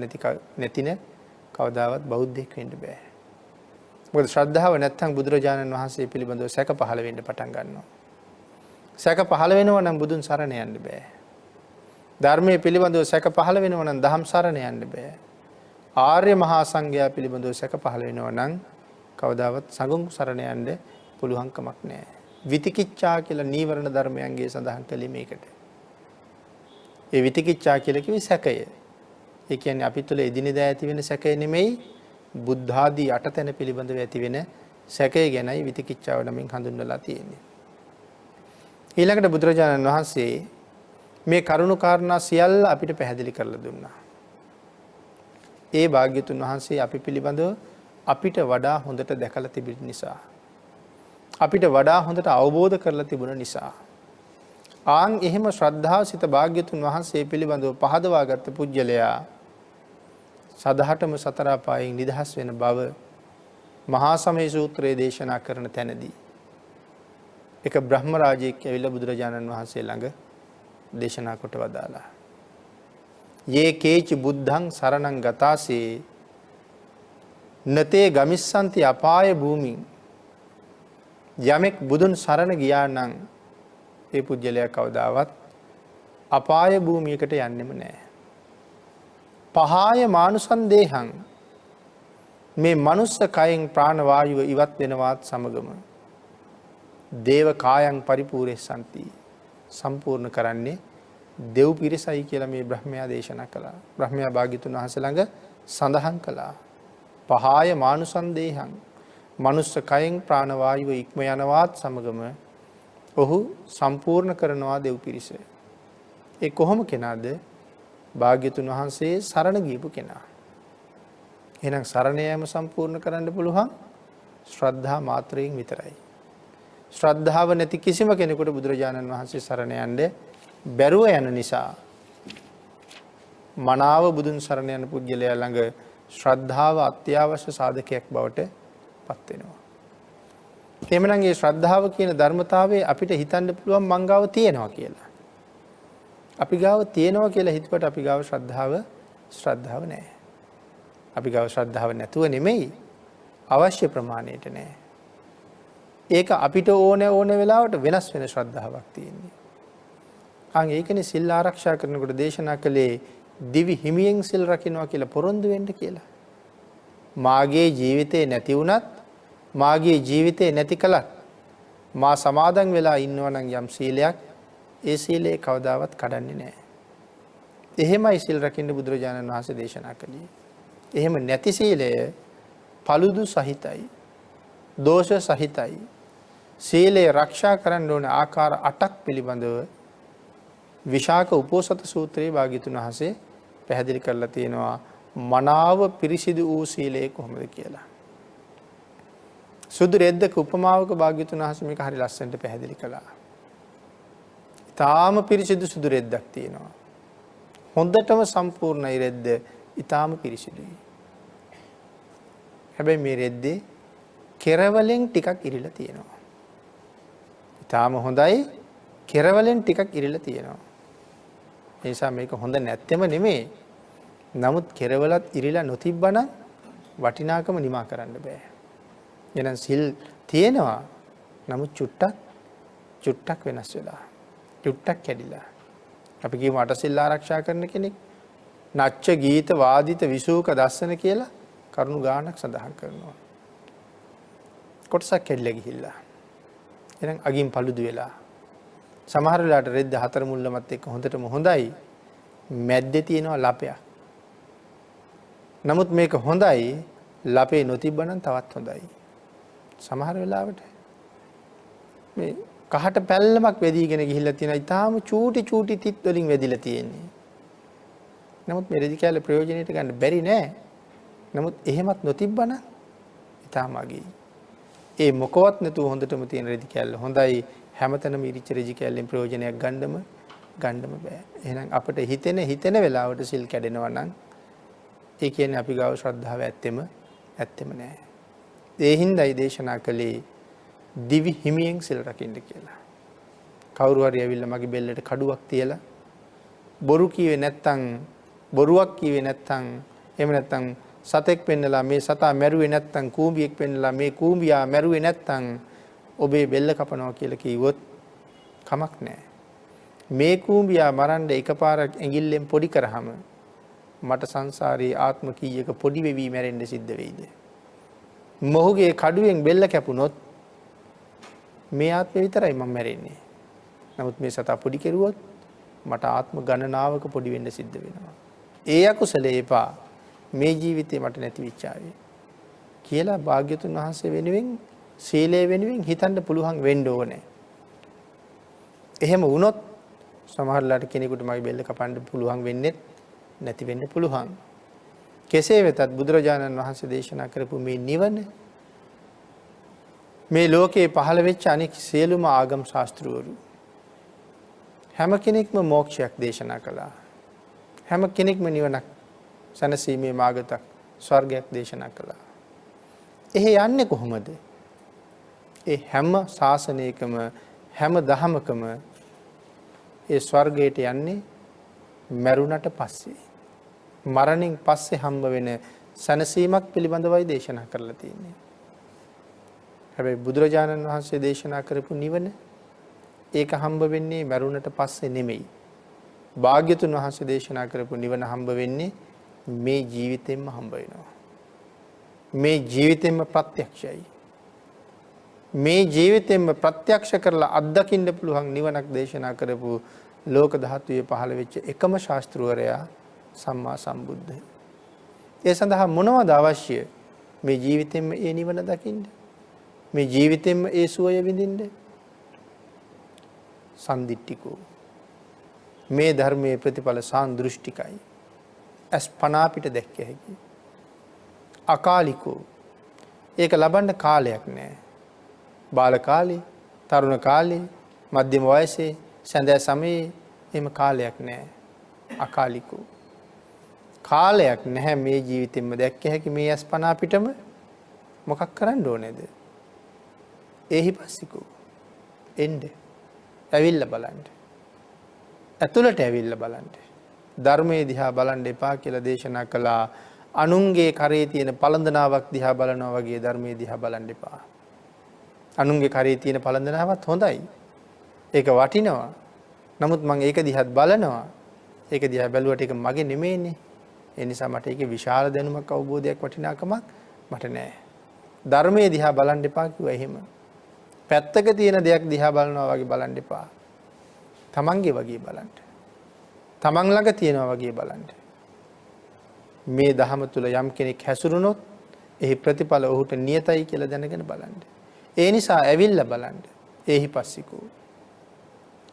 නැතින කවදාවත් බෞද්ධයෙක් වෙන්න බෑ. මොකද ශ්‍රද්ධාව නැත්නම් බුදුරජාණන් වහන්සේ පිළිබඳව සැක පහළ වෙන්න පටන් ගන්නවා. සැක පහළ වෙනවා නම් බුදුන් සරණ යන්න බෑ. ධර්මයේ පිළිබඳව සැක පහළ වෙනවා නම් දහම් සරණ යන්න බෑ. ආර්ය මහා සංඝයා පිළිබඳව සැක පහළ වෙනවා නම් කවදාවත් සංඝුන් සරණ යන්න පුළුවන් කමක් නැහැ. විතිකිච්ඡා කියලා නීවරණ ධර්මයන්ගේ සඳහන් කළේ මේකට. ඒ විතිකිච්ඡා කියලා කිව්වේ සැකය. ඒ කියන්නේ අපි තුල එදිනෙදා ඇති වෙන සැකය නෙමෙයි, බුද්ධ ආදී අටතැන පිළිබඳව ඇති වෙන සැකය ගැනයි විතිකිච්ඡාව නමින් හඳුන්වලා තියෙන්නේ. ඊළඟට බුදුරජාණන් වහන්සේ මේ කරුණු කාරණා සියල්ල අපිට පැහැදිලි කරලා දුන්නා. ඒ භාග්‍යතුන් වහන්සේ අපි පිළිබඳව අපිට වඩා හොඳට දැකලා තිබෙන නිසා, අපිට වඩා හොඳට අවබෝධ කරලා තිබුණ නිසා, ආන් එහෙම ශ්‍රද්ධාව සිත භාග්‍යතුන් වහන්සේ පිළිබඳව පහදවාගත් පුජ්‍යලයා සදහටම සතර අපායෙන් නිදහස් වෙන බව මහා සමය සූත්‍රයේ දේශනා කරන තැනදී එක බ්‍රහ්ම රාජයෙක් ඇවිල්ලා බුදුරජාණන් වහන්සේ ළඟ දේශනා කොට වදාලා. යේ කේචි බුද්ධං සරණං ගතාසේ නතේ ගමිස්සන්ති අපාය භූමින්. යමෙක් බුදුන් සරණ ගියා නම් ඒ පුජ්‍යලයා කවදාවත් අපාය භූමියකට යන්නෙම නැහැ. පහාය මානුසන් දේහං මේ මනුස්ස කයෙන් ප්‍රාණ වායුව ඉවත් වෙනවත් සමගම දේව කායං පරිපූර්ණසන්ති සම්පූර්ණ කරන්නේ දෙව් පිරිසයි කියලා මේ බ්‍රහ්මයා දේශනා කළා. බ්‍රහ්මයා භාග්‍යතුන් වහන්සේ ළඟ සඳහන් කළා. පහාය මානුසන් දේහං මනුස්ස කයෙන් ප්‍රාණ වායුව ඉක්ම යනවත් සමගම ඔහු සම්පූර්ණ කරනවා දෙව් පිරිස. ඒ කොහොම කෙනාද? භාග්‍යතුන් වහන්සේ සරණ ගියපු කෙනා. එහෙනම් සරණ යාම සම්පූර්ණ කරන්න පුළුවන් ශ්‍රද්ධා මාත්‍රයෙන් විතරයි. ශ්‍රද්ධාව නැති කිසිම කෙනෙකුට බුදුරජාණන් වහන්සේ සරණ යන්න බැරුව යන නිසා මනාව බුදුන් සරණ යන පුජ්‍යලයා ළඟ ශ්‍රද්ධාව අත්‍යවශ්‍ය සාධකයක් බවට පත් වෙනවා. එhmenan මේ ශ්‍රද්ධාව කියන ධර්මතාවය අපිට හිතන්න පුළුවන් මං ගාව තියෙනවා කියලා. අපි ගාව තියෙනවා කියලා හිතපට අපි ගාව ශ්‍රද්ධාව නැහැ. අපි ගාව ශ්‍රද්ධාව නැතුව නෙමෙයි අවශ්‍ය ප්‍රමාණයට නැහැ. ඒක අපිට ඕන වෙලාවට වෙනස් වෙන ශ්‍රද්ධාවක් තියෙන්නේ. ඒකනේ සිල් ආරක්ෂා කරනකොට දේශනා කළේ දිවි හිමියෙන් සිල් රකින්නවා කියලා පොරොන්දු වෙන්න කියලා. මාගේ ජීවිතේ නැති වුණත් මාගේ ජීවිතේ නැති කලත් මා සමාදන් වෙලා ඉන්නවා නම් යම් සීලයක් ඒ සීලේ කවදාවත් කඩන්නේ නැහැ. එහෙමයි සිල් රකින්න බුදුරජාණන් වහන්සේ දේශනා කළේ. එහෙම නැති සීලය paludu සහිතයි. දෝෂ සහිතයි. සීලය ආරක්ෂා කරන්න ඕන ආකාර 8ක් පිළිබඳව විශාක උපෝසත සූත්‍රයේ භාග්‍යතුන් වහන්සේ පැහැදිලි කරලා තියෙනවා. මනාව පිරිසිදු වූ සීලය කොහොමද කියලා. සුදු රෙද්දක උපමාවක භාග්‍යතුන් වහන්සේ මේක හරි ලස්සනට පැහැදිලි කළා. ඊටාම පිරිසිදු සුදු රෙද්දක් තියෙනවා. හොඳටම සම්පූර්ණයි රෙද්ද. ඊටාම පිරිසිදුයි. හැබැයි මේ රෙද්දේ කෙරවලෙන් ටිකක් ඉරිලා තියෙනවා. ඊටාම හොඳයි කෙරවලෙන් ටිකක් ඉරිලා තියෙනවා. ඒ නිසා මේක හොඳ නැත්තෙම නෙමෙයි. නමුත් කෙරවලත් ඉරිලා නොතිබ්බනම් වටිනාකම නිමා කරන්න බෑ. එහෙනම් සිල් තියෙනවා. නමුත් චුට්ටක් වෙනස් වෙලා. චුට්ටක් කැඩිලා. අපි කියමු අටසිල් ආරක්ෂා කරන කෙනෙක් නච්ච ගීත වාදිත විසූක දස්සන කියලා කරුණු ගානක් සඳහන් කරනවා. කොටසක් කැඩිලා ගිහිල්ලා. එහෙනම් අගින් paludu වෙලා. සමහර වෙලාවට රෙද්ද හතර මුල්ලමත් එක්ක හොඳටම හොඳයි. මැද්දේ තියෙනවා ලපයක්. නමුත් මේක හොඳයි ලපේ නොතිබ්බනම් තවත් හොඳයි. සමහර වෙලාවට මේ කහට පැල්ලමක් වැදීගෙන ගිහිල්ලා තියෙනවා. ඊටාම චූටි තිත් වලින් වැදිලා තියෙන්නේ. නමුත් මේ රෙදි කැලේ ප්‍රයෝජනෙට ගන්න බැරි නෑ. නමුත් එහෙමත් නොතිබ්බනම් ඊටාම අගී. ඒ මොකවත් නැතුව හොඳටම තියෙන රෙදි කැල්ල හොඳයි. හැමතැනම ඉරිච්ච රෙදි කැල්ලෙන් ප්‍රයෝජනයක් ගන්නම බෑ. එහෙනම් අපිට හිතෙන වෙලාවට සිල් කැඩෙනවා නම් ඒ කියන්නේ අපි ගාව ශ්‍රද්ධාව ඇත්තෙම නෑ. ඒ හින්දායි දේශනා කළේ දිවි හිමියෙන් සිල් රකින්න කියලා. කවුරු හරි ඇවිල්ලා මගේ බෙල්ලට කඩුවක් තියලා බොරුවක් කීවේ නැත්තම් එහෙම නැත්තම් සතෙක් පෙන්නලා මේ සතා මැරුවේ නැත්තම් කූඹියෙක් පෙන්නලා මේ කූඹියා මැරුවේ නැත්තම් ඔබේ බෙල්ල කපනවා කියලා කිව්වොත් කමක් නැහැ. මේ කූඹියා මරන්න එකපාරක් ඇඟිල්ලෙන් පොඩි කරාම මට සංසාරේ ආත්ම කීයක පොඩි වෙවි මැරෙන්න සිද්ධ වෙයිද? මොහුගේ කඩුවෙන් බෙල්ල කැපුණොත් මේ ආත්මේ විතරයි මම මැරෙන්නේ. නමුත් මේ සතා පොඩි කෙරුවොත් මට ආත්ම ගණනාවක පොඩි වෙන්න සිද්ධ වෙනවා. ඒ අකුසලේ එපා. මේ ජීවිතේ මට නැති විචාවේ කියලා භාග්‍යතුන් වහන්සේ වෙනුවෙන් සීලය වෙනුවෙන් හිතන්න පුළුවන් වෙන්න ඕනේ. එහෙම වුණොත් සමහරලාට කෙනෙකුට මගේ බෙල්ල කපන්න පුළුවන් වෙන්නේ නැති වෙන්න පුළුවන්. කෙසේ වෙතත් බුදුරජාණන් වහන්සේ දේශනා කරපු මේ නිවන මේ ලෝකේ පහළ වෙච්ච අනෙක් සියලුම ආගම් ශාස්ත්‍රවරු හැම කෙනෙක්ම මෝක්ෂයක් දේශනා කළා. හැම කෙනෙක්ම නිවනක් සනසීමේ මාර්ගයක් ස්වර්ගයක් දේශනා කළා. එහෙ යන්නේ කොහොමද? ඒ හැම ශාසනයකම හැම දහමකම ඒ ස්වර්ගයට යන්නේ මරුණට පස්සේ. මරණින් පස්සේ හම්බ වෙන සනසීමක් පිළිබඳවයි දේශනා කරලා තියෙන්නේ. හැබැයි බුදුරජාණන් වහන්සේ දේශනා කරපු නිවන ඒක හම්බ වෙන්නේ මරුණට පස්සේ නෙමෙයි. භාග්‍යතුන් වහන්සේ දේශනා කරපු නිවන හම්බ වෙන්නේ මේ ජීවිතෙන්ම හම්බ වෙනවා. මේ ජීවිතෙන්ම ප්‍රත්‍යක්ෂයි. මේ ජීවිතෙන්ම ප්‍රත්‍යක්ෂ කරලා අත්දකින්න පුළුවන් නිවනක් දේශනා කරපු ලෝක ධාතුවේ පහළ වෙච්ච එකම ශාස්ත්‍රවරයා සම්මා සම්බුද්ධයි. ඒ සඳහා මොනවද අවශ්‍ය? මේ ජීවිතෙන්ම ඒ නිවන දකින්න. මේ ජීවිතෙන්ම ඒ සුවය විඳින්න. සන්දිට්ඨිකෝ. මේ ධර්මයේ ප්‍රතිඵල සාන්දෘෂ්ටිකයි. අස්පනා පිට දැක්ක හැකි. අකාලිකෝ. ඒක ලබන්න කාලයක් නැහැ. බාල කාලේ, තරුණ කාලේ, මධ්‍යම වයසේ, සඳ සමයේ එහෙම කාලයක් නැහැ. අකාලිකෝ. කාලයක් නැහැ මේ ජීවිතෙන්ම දැක්ක හැකි මේ අස්පනා පිටම මොකක් කරන්න ඕනේද? ඒහි පස්සිකෝ. එන්න. ඇවිල්ලා බලන්න. ඇතුළට ඇවිල්ලා බලන්න. ධර්මයේ දිහා බලන්න එපා කියලා දේශනා කළා. අනුන්ගේ කරේ තියෙන පළඳනාවක් දිහා බලනවා වගේ ධර්මයේ දිහා බලන්න එපා. අනුන්ගේ කරේ තියෙන පළඳනාවත් හොඳයි. ඒක වටිනවා. නමුත් මම ඒක දිහාත් බලනවා. ඒක දිහා බැලුවට ඒක මගේ නෙමෙයිනේ. ඒ නිසා මට ඒකේ විශාල දැනුමක් අවබෝධයක් වටිනාකමක් මට නැහැ. ධර්මයේ දිහා බලන්න එපා කිව්වා එහෙම. පැත්තක තියෙන දෙයක් දිහා බලනවා වගේ බලන්න එපා. තමන්ගේ වගේ බලන්න. තමන් ළඟ තියෙනවා වගේ බලන්න. මේ ධහම තුල යම් කෙනෙක් හැසිරුණොත් එහි ප්‍රතිඵල ඔහුට නියතයි කියලා දැනගෙන බලන්න. ඒ නිසා ඇවිල්ලා බලන්න. එහි පස්සිකෝ.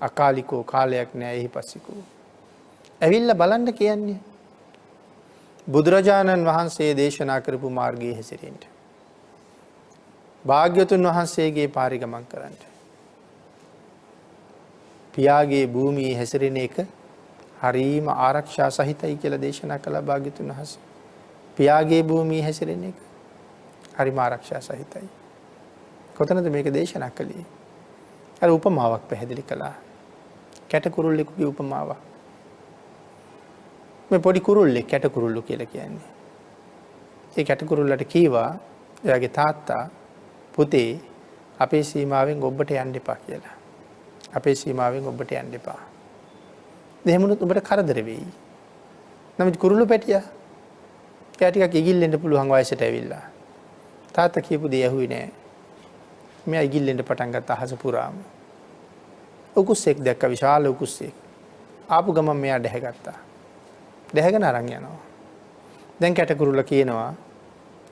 අකාලිකෝ කාලයක් නෑ එහි පස්සිකෝ. ඇවිල්ලා බලන්න කියන්නේ බුදුරජාණන් වහන්සේ දේශනා කරපු මාර්ගයේ හැසිරෙන්න. භාග්‍යවතුන් වහන්සේගේ පාරි ගමන් කරන්න. පියාගේ භූමියේ හැසිරෙන එක හරීම ආරක්ෂා සහිතයි කියලා දේශනා කළා භාග්‍යවතුන් වහන්සේ. පියාගේ භූමියේ හැසිරෙන එක හරීම ආරක්ෂා සහිතයි. කොතනද මේක දේශනා කළේ? අර උපමාවක් පැහැදිලි කළා. කැට කුරුල්ලෙකුගේ උපමාවක්. මේ පොඩි කුරුල්ලෙක් කැට කුරුල්ලෝ කියලා කියන්නේ. ඒ කැට කුරුල්ලට කීවා එයාගේ තාත්තා පුතේ අපේ සීමාවෙන් ඔබට යන්න එපා කියලා. අපේ සීමාවෙන් ඔබට යන්න එපා. එහෙම වුණොත් ඔබට කරදර වෙයි. නමුත් කුරුල්ලෝ පැටියා එයා ටිකක් ඉගිල්ලෙන්න පුළුවන් වයසට ඇවිල්ලා. තාත්තා කියපු දේ ඇහුවේ නෑ. මෙයා ඉගිල්ලෙන්න පටන් ගත්ත අහස පුරාම. උකුස්සෙක් දැක්ක විශාල උකුස්සෙක්. ආපු ගමන් මෙයා දැහැගත්තා. දැහැගෙන අරන් යනවා. දැන් කැටකුරුල්ල කියනවා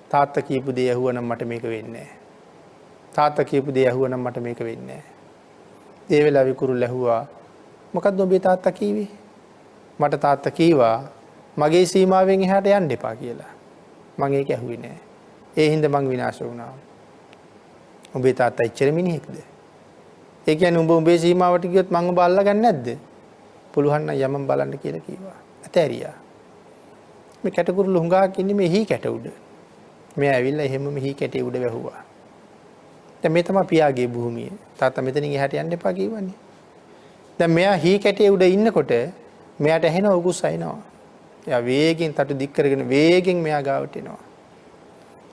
තාත්තා කියපු දේ ඇහුවනම් මට මේක වෙන්නේ නෑ. තාත්තා කියපු දේ ඇහුවනම් මට මේක වෙන්නේ නෑ. ඒ වෙලාවේ කුරුල්ල ඇහුවා මොකද්ද ඔබේ තාත්තා කීවේ? මට තාත්තා කීවා මගේ සීමාවෙන් එහාට යන්න එපා කියලා. මම ඒක ඇහුවේ නෑ. ඒ හින්දා මං විනාශ වුණා. ඔබේ තාත්තා ඉච්චර මිනිහෙක්ද? ඒ කියන්නේ උඹේ සීමාවට ගියොත් මං ඔබ අල්ලගන්නේ නැද්ද? පුළුවන් නම් යමන් බලන්න කියලා කිව්වා. ඇතෑරියා. මේ කැටකුරුළු හුඟක් ඉන්නේ මේ හී කැට උඩ. මෙයා ඇවිල්ලා එහෙම මේ හී කැටේ උඩ වැහුවා. දැන් මේ තමයි පියාගේ භූමිය. තාත්තා මෙතනින් එහාට යන්න එපා කිව්වනේ. දැන් මෙයා හී කැටේ උඩ ඉන්නකොට මෙයාට ඇහෙන උකුස් අයින්නවා. එයා වේගෙන් තටු දික් කරගෙන වේගෙන් මෙයා ගාවට එනවා.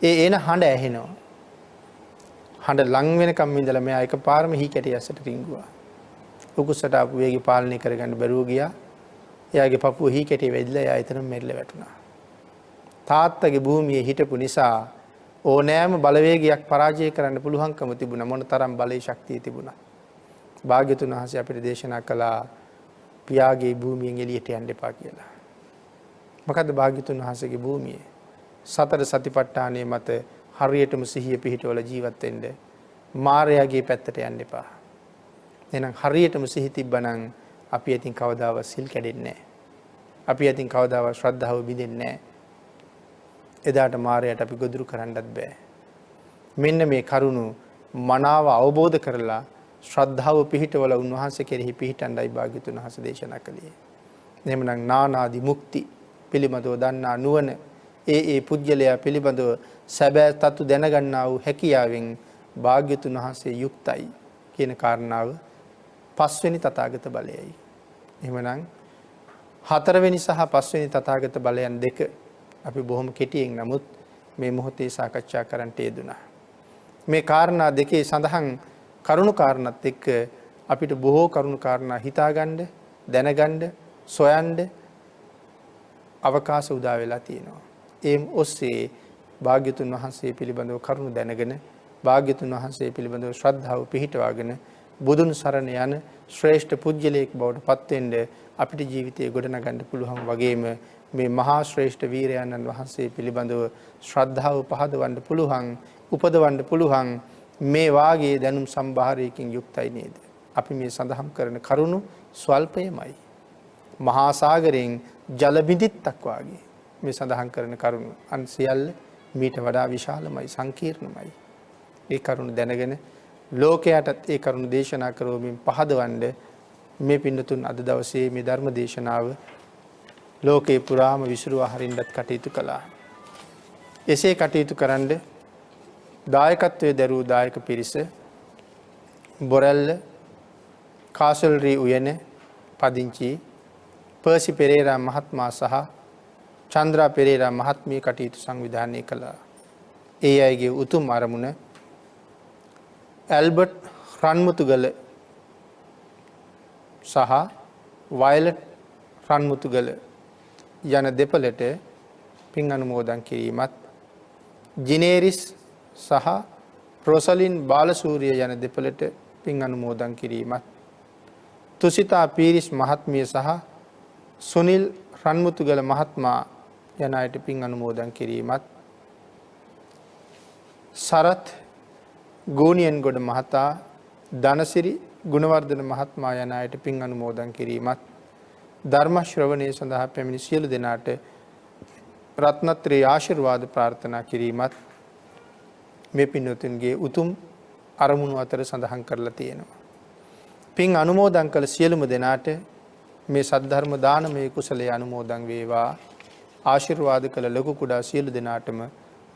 ඒ එන හඬ ඇහෙනවා. හඬ ලං වෙනකම් ඉඳලා මෙයා එකපාරම හී කැටේ ඇසට රිංගුවා. උකුස්සට ආපු වේගය පාලනය කරගන්න බැරුව ගියා. එයාගේ පපුව හී කැටේ වැදිලා එයා එතනම මැරිලා වැටුණා. තාත්තගේ භූමියේ හිටපු නිසා ඕනෑම බලවේගයක් පරාජය කරන්න පුළුවන්කම තිබුණා. මොන තරම් බලයේ ශක්තිය තිබුණා. භාග්‍යතුන් වහන්සේ අපිට දේශනා කළා පියාගේ භූමියෙන් එළියට යන්න එපා කියලා. මොකද්ද භාග්‍යතුන් වහන්සේගේ භූමිය? සතර සතිපට්ඨානයේ මත හරියටම සිහිය පිහිටවල ජීවත් වෙන්න මායාවේ පැත්තට යන්න එපා. එහෙනම් හරියටම සිහි තිබ්බනම් අපි අතින් කවදාවත් සිල් කැඩෙන්නේ නැහැ. අපි අතින් කවදාවත් ශ්‍රද්ධාව බිඳෙන්නේ නැහැ. එදාට මායයට අපි ගොදුරු කරන්නත් බෑ. මෙන්න මේ කරුණු මනාව අවබෝධ කරලා ශ්‍රද්ධාව පිහිටවල උන්වහන්සේ කෙරෙහි පිහිටණ්ඩයි භාග්‍යතුන් වහන්සේ දේශනා කළේ. එහෙමනම් නානාදි මුක්ති පිළිබඳව දන්නා නුවණ ඒ පුජ්‍යලයා පිළිබඳව සැබෑ තත්තු දැනගන්නා වූ හැකියාවෙන් භාග්‍යතුන් වහන්සේ යුක්තයි කියන කාරණාව පස්වෙනි තථාගත බලයයි. එහෙමනම් හතරවෙනි සහ පස්වෙනි තථාගත බලයන් දෙක අපි බොහොම කෙටියෙන් නමුත් මේ මොහොතේ සාකච්ඡා කරන්නට යෙදුණා. මේ කාරණා දෙකේ සඳහන් කරුණු කාරණත් එක්ක අපිට බොහෝ කරුණු කාරණා හිතාගන්න, දැනගන්න, සොයන්න අවකාශ උදා වෙලා තියෙනවා. ඒ ඔස්සේ භාග්‍යතුන් වහන්සේ පිළිබඳව කරුණු දැනගෙන, භාග්‍යතුන් වහන්සේ පිළිබඳව ශ්‍රද්ධාව පිහිටවාගෙන බුදුන් සරණ යන ශ්‍රේෂ්ඨ පුජ්‍යලයක් බවට පත් වෙන්න අපිට ජීවිතය ගොඩනගන්න පුළුවන් වගේම මේ මහා ශ්‍රේෂ්ඨ වීරයන්න් වහන්සේ පිළිබඳව ශ්‍රද්ධාව පහදවන්න පුළුවන්, උපදවන්න පුළුවන් මේ වාගේ දැනුම් සම්භාරයකින් යුක්තයි නේද? අපි මේ සඳහන් කරන කරුණු ස්වල්පයමයි. මහා සාගරයෙන් ජල බිඳිත්තක් වාගේ මේ සඳහන් කරන කරුණු අන් සියල්ල මීට වඩා විශාලමයි, සංකීර්ණමයි. ඒ කරුණු දැනගෙන ලෝකයටත් ඒ කරුණු දේශනා කරවමින් පහදවන්න මේ පින්නතුන් අද දවසේ මේ ධර්ම දේශනාව ලෝකේ පුරාම විසිරුවා හරින්නත් කටයුතු කළා. එසේ කටයුතු කරන්න දායකත්වයේ දරූ දායක පිරිස බොරැල්ල කාසල්රි උයන පදිංචි පර්සි පෙරේරා මහත්මයා සහ චන්ද්‍රා පෙරේරා මහත්මිය කටයුතු සංවිධානය කළා. ඒ අයගේ උතුම් අරමුණ ඇල්බර්ට් රන්මුතුගල සහ වයලට් රන්මුතුගල යන දෙපළට පින් අනුමෝදන් කිරීමත්, ජිනේරිස් සහ රොසලින් බාලසූරිය යන දෙපළට පින් අනුමෝදන් කිරීමත්, තුසිතා පීරිස් මහත්මිය සහ සුනිල් රන්මුතුගල මහත්මයා යන අයට පින් අනුමෝදන් කිරීමත්, සරත් ගෝනියන්ගොඩ මහතා, ධනසිරි ගුණවර්ධන මහත්මයා යන අයට පින් අනුමෝදන් කිරීමත්, ධර්ම ශ්‍රවණය සඳහා පැමිණි සියලු දෙනාට රත්නත්‍රේ ආශිර්වාද ප්‍රාර්ථනා කිරීමත් මේ පින්වතුන්ගේ උතුම් අරමුණු අතර සඳහන් කරලා තියෙනවා. පින් අනුමෝදන් කළ සියලුම දෙනාට මේ සද්ධර්ම දානමය කුසලයේ අනුමෝදන් වේවා. ආශිර්වාද කළ ලොකු කුඩා සියලු දෙනාටම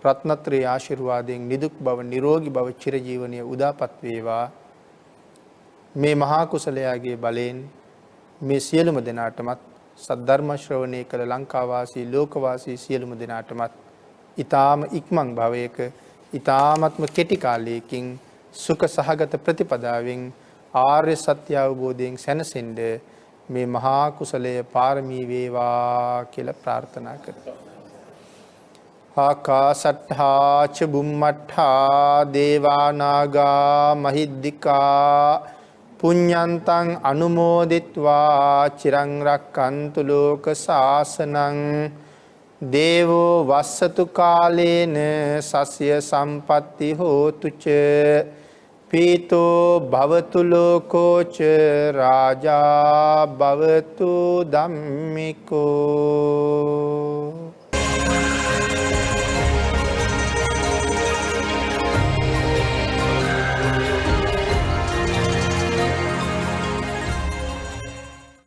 රත්නත්‍රේ ආශිර්වාදයෙන් නිදුක් බව, නිරෝගී බව, චිරජීවනයේ උදාපත් වේවා. මේ මහා කුසලයාගේ බලයෙන් මේ සියලුම දෙනාටමත් සද්ධර්ම ශ්‍රවණය කළ ලංකාවාසී, ලෝකවාසී සියලුම දෙනාටමත් ඊ타ම ඉක්මන් භවයක, ඊ타මත්ම කෙටි කාලයකින් සුඛ සහගත ප්‍රතිපදාවෙන් ආර්ය සත්‍ය අවබෝධයෙන් සැනසෙන්න මේ මහා කුසලයේ පාරමී වේවා කියලා ප්‍රාර්ථනා කරමු. ආකාසට්ඨා ච බුම්මට්ඨා දේවා නාග මහිද්దికා පුඤ්ඤන්තං අනුමෝදිත්වා චිරං රක්칸තු ලෝක සාසනං දේවෝ වස්සතු කාලේන සස්ය සම්පatti හෝතු ච පීතෝ භවතු ලෝකෝ ච රාජා භවතු ධම්මිකෝ.